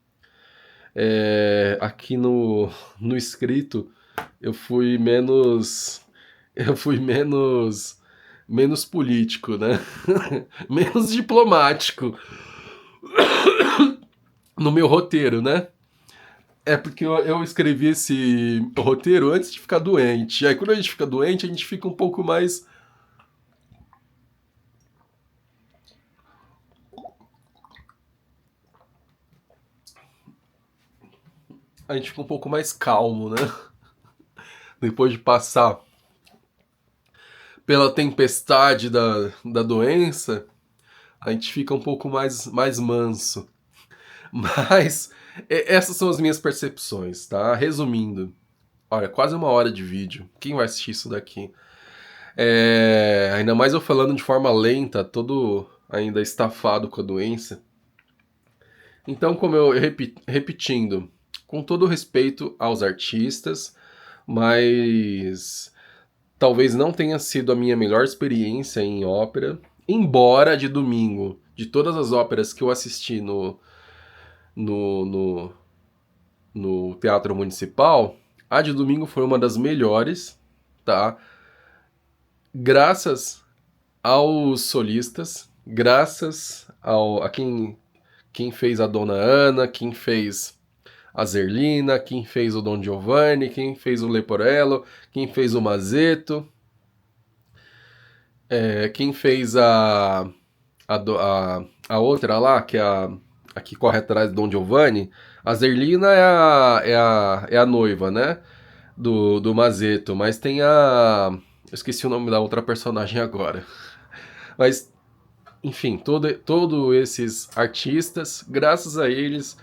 Speaker 1: Aqui no escrito eu fui menos menos político, né? Menos diplomático no meu roteiro, né? É porque eu escrevi esse roteiro antes de ficar doente. Aí quando a gente fica doente, a gente fica um pouco mais. A gente fica um pouco mais calmo, né? Depois de passar pela tempestade da doença, a gente fica um pouco mais manso. Mas essas são as minhas percepções, tá? Resumindo, olha, quase uma hora de vídeo. Quem vai assistir isso daqui? Ainda mais eu falando de forma lenta, todo ainda estafado com a doença. Então, como eu repetindo, com todo respeito aos artistas, mas talvez não tenha sido a minha melhor experiência em ópera, embora de domingo, de todas as óperas que eu assisti no, no, no Teatro Municipal, a de domingo foi uma das melhores, tá? Graças aos solistas, graças a quem fez a Dona Ana, quem fez a Zerlina, quem fez o Don Giovanni, quem fez o Leporello, quem fez o Mazzetto, quem fez a outra lá, que é a que corre atrás do Don Giovanni. A Zerlina é a noiva, né? Do Mazzetto, mas tem a. Eu esqueci o nome da outra personagem agora. Mas, enfim, todo esses artistas, graças a eles,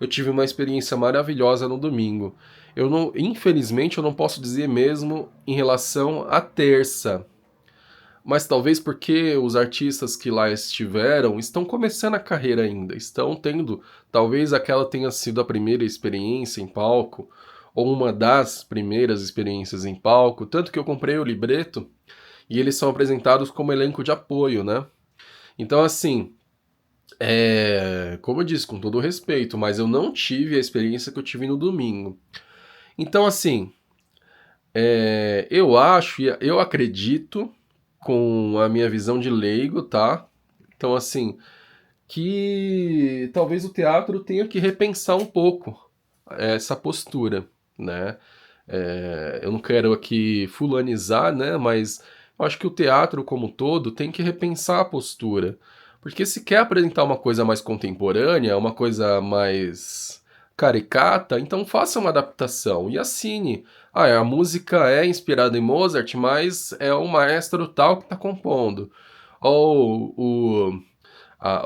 Speaker 1: eu tive uma experiência maravilhosa no domingo. Eu não, infelizmente, eu não posso dizer mesmo em relação à terça, mas talvez porque os artistas que lá estiveram estão começando a carreira ainda, estão tendo, talvez aquela tenha sido a primeira experiência em palco, ou uma das primeiras experiências em palco, tanto que eu comprei o libreto e eles são apresentados como elenco de apoio, né? Então, assim, como eu disse, com todo o respeito, mas eu não tive a experiência que eu tive no domingo. Então, assim, eu acho, eu acredito, com a minha visão de leigo, tá? Então, assim, que talvez o teatro tenha que repensar um pouco essa postura, né? Eu não quero aqui fulanizar, né? Mas eu acho que o teatro como um todo tem que repensar a postura. Porque se quer apresentar uma coisa mais contemporânea, uma coisa mais caricata, então faça uma adaptação e assine. A música é inspirada em Mozart, mas é o maestro tal que está compondo. Ou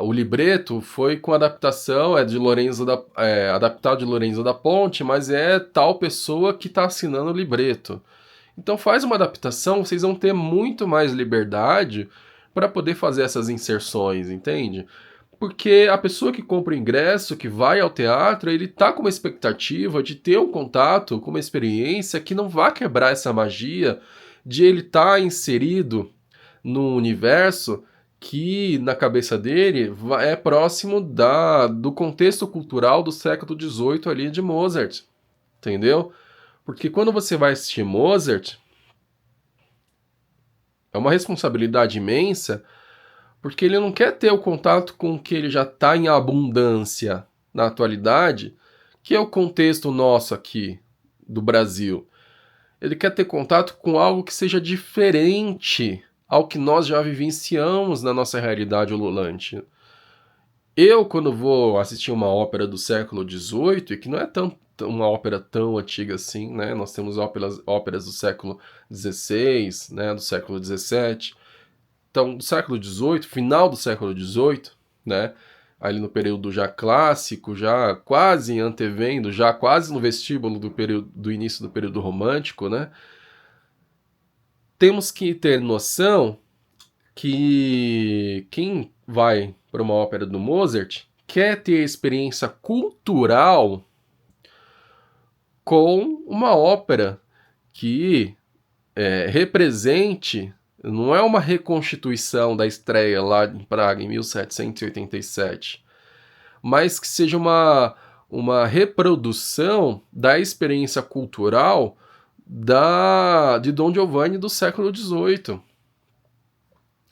Speaker 1: o libreto foi com adaptação, adaptado de Lorenzo da Ponte, mas é tal pessoa que está assinando o libreto. Então faz uma adaptação, vocês vão ter muito mais liberdade para poder fazer essas inserções, entende? Porque a pessoa que compra o ingresso, que vai ao teatro, ele tá com uma expectativa de ter um contato com uma experiência que não vai quebrar essa magia de ele estar inserido num universo que, na cabeça dele, é próximo do contexto cultural do século XVIII ali de Mozart, entendeu? Porque quando você vai assistir Mozart, é uma responsabilidade imensa, porque ele não quer ter o contato com o que ele já está em abundância na atualidade, que é o contexto nosso aqui do Brasil. Ele quer ter contato com algo que seja diferente ao que nós já vivenciamos na nossa realidade ululante. Eu, quando vou assistir uma ópera do século XVIII, e que não é uma ópera tão antiga assim, né? Nós temos óperas do século XVI, né? Do século XVII. Então, do século XVIII, final do século XVIII, né? Ali no período já clássico, já quase antevendo, já quase no vestíbulo do início do período romântico, né? Temos que ter noção que quem vai para uma ópera do Mozart quer ter experiência cultural com uma ópera que represente, não é uma reconstituição da estreia lá em Praga em 1787, mas que seja uma reprodução da experiência cultural de Dom Giovanni do século XVIII,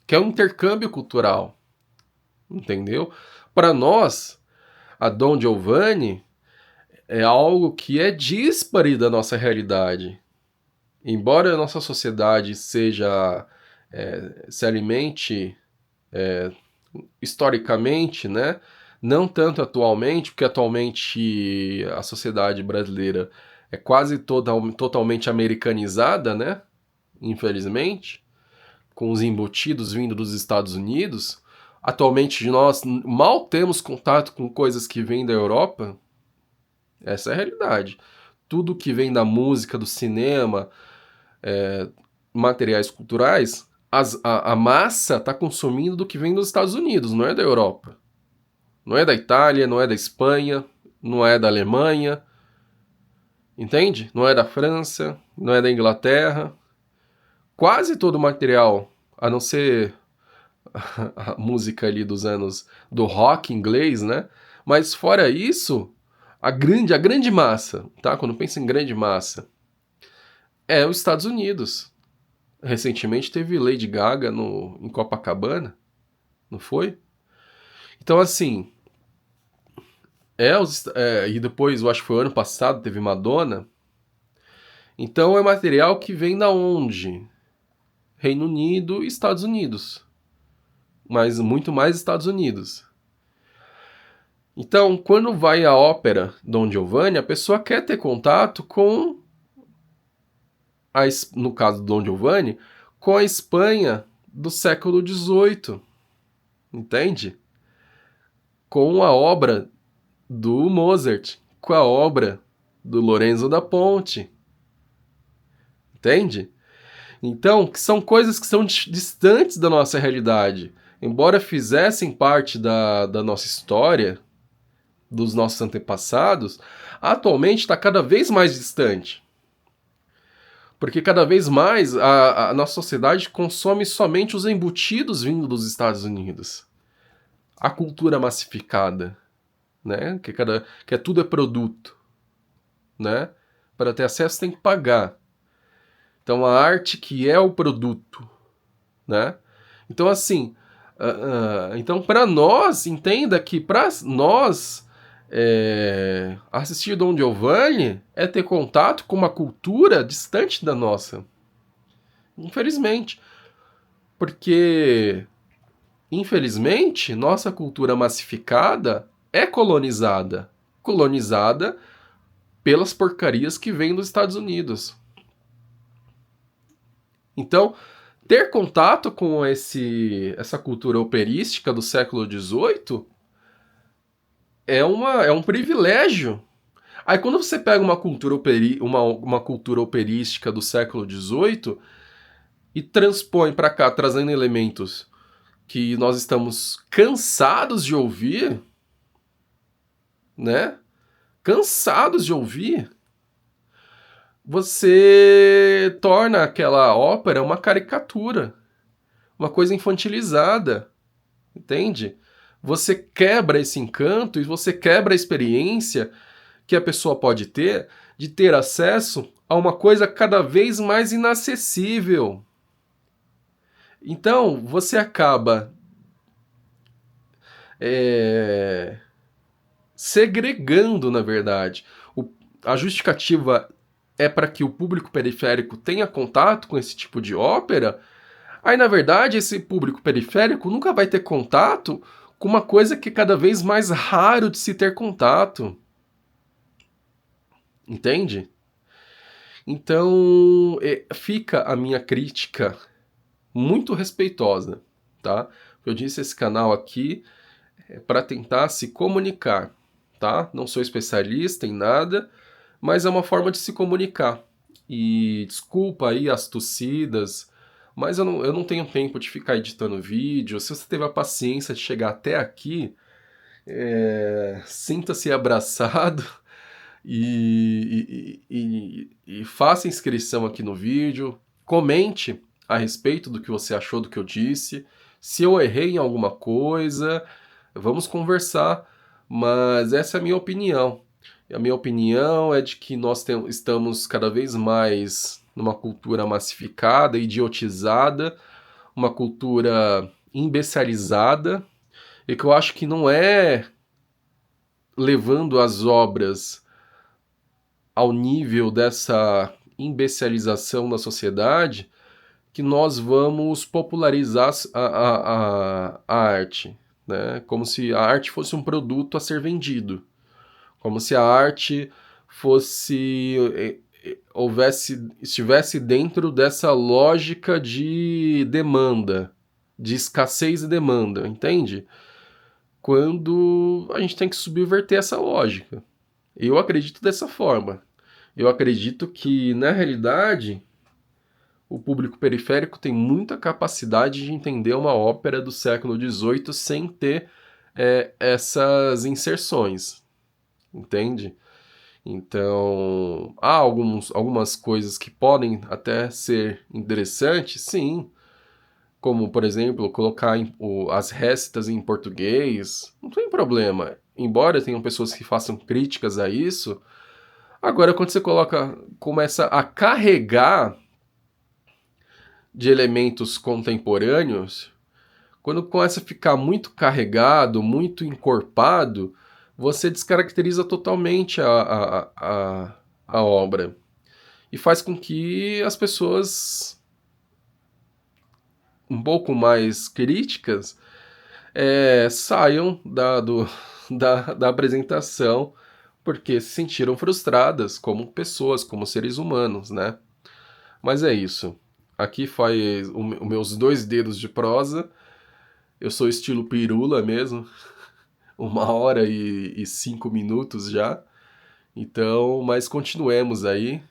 Speaker 1: que é um intercâmbio cultural, entendeu? Para nós, a Dom Giovanni é algo que é díspare da nossa realidade. Embora a nossa sociedade se alimente historicamente, né? Não tanto atualmente, porque atualmente a sociedade brasileira é quase totalmente americanizada, né? Infelizmente, com os embutidos vindo dos Estados Unidos. Atualmente nós mal temos contato com coisas que vêm da Europa. Essa é a realidade. Tudo que vem da música, do cinema, materiais culturais, a massa está consumindo do que vem dos Estados Unidos, não é da Europa. Não é da Itália, não é da Espanha, não é da Alemanha, entende? Não é da França, não é da Inglaterra. Quase todo o material, a não ser a música ali dos anos do rock inglês, né? Mas fora isso, a grande massa, tá? Quando pensa em grande massa, é os Estados Unidos. Recentemente teve Lady Gaga em Copacabana, não foi? Então, assim, e depois, eu acho que foi ano passado, teve Madonna. Então é material que vem da onde? Reino Unido e Estados Unidos. Mas muito mais Estados Unidos. Então, quando vai à ópera Don Giovanni, a pessoa quer ter contato no caso do Don Giovanni, com a Espanha do século XVIII, entende? Com a obra do Mozart, com a obra do Lorenzo da Ponte, entende? Então, são coisas que são distantes da nossa realidade. Embora fizessem parte da nossa história, dos nossos antepassados, atualmente está cada vez mais distante. Porque cada vez mais a nossa sociedade consome somente os embutidos vindo dos Estados Unidos. A cultura massificada, né? Que tudo é produto, né? Para ter acesso tem que pagar. Então a arte que é o produto, né? Então assim, então para nós, entenda que para nós assistir Don Giovanni é ter contato com uma cultura distante da nossa. Infelizmente. Porque, infelizmente, nossa cultura massificada é colonizada. Colonizada pelas porcarias que vêm dos Estados Unidos. Então, ter contato com essa cultura operística do século XVIII é um privilégio. Aí quando você pega uma cultura, uma cultura operística do século XVIII e transpõe para cá, trazendo elementos que nós estamos cansados de ouvir, né? Cansados de ouvir, você torna aquela ópera uma caricatura, uma coisa infantilizada, entende? Você quebra esse encanto e você quebra a experiência que a pessoa pode ter de ter acesso a uma coisa cada vez mais inacessível. Então, você acaba segregando, na verdade. A justificativa é para que o público periférico tenha contato com esse tipo de ópera. Aí, na verdade, esse público periférico nunca vai ter contato com uma coisa que é cada vez mais raro de se ter contato. Entende? Então, fica a minha crítica muito respeitosa, tá? Eu disse, esse canal aqui é para tentar se comunicar, tá? Não sou especialista em nada, mas é uma forma de se comunicar. E desculpa aí as tossidas, mas eu não tenho tempo de ficar editando vídeo. Se você teve a paciência de chegar até aqui, sinta-se abraçado e faça inscrição aqui no vídeo. Comente a respeito do que você achou do que eu disse. Se eu errei em alguma coisa, vamos conversar. Mas essa é a minha opinião. E a minha opinião é de que nós estamos cada vez mais numa cultura massificada, idiotizada, uma cultura imbecilizada, e que eu acho que não é levando as obras ao nível dessa imbecilização da sociedade que nós vamos popularizar a arte, né? Como se a arte fosse um produto a ser vendido. Como se a arte estivesse dentro dessa lógica de demanda, de escassez e demanda, entende? Quando a gente tem que subverter essa lógica. Eu acredito dessa forma. Eu acredito que, na realidade, o público periférico tem muita capacidade de entender uma ópera do século XVIII sem ter essas inserções, entende? Então, há algumas coisas que podem até ser interessantes, sim, como, por exemplo, colocar as récitas em português, não tem problema. Embora tenham pessoas que façam críticas a isso, agora quando você começa a carregar de elementos contemporâneos, quando começa a ficar muito carregado, muito encorpado, você descaracteriza totalmente a obra. E faz com que as pessoas um pouco mais críticas saiam da apresentação porque se sentiram frustradas como pessoas, como seres humanos, né? Mas é isso. Aqui faz os meus 2 dedos de prosa. Eu sou estilo pirula mesmo. 1 hora e 5 minutos já. Então, mas continuemos aí.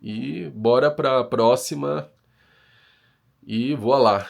Speaker 1: E bora pra próxima. E voa lá.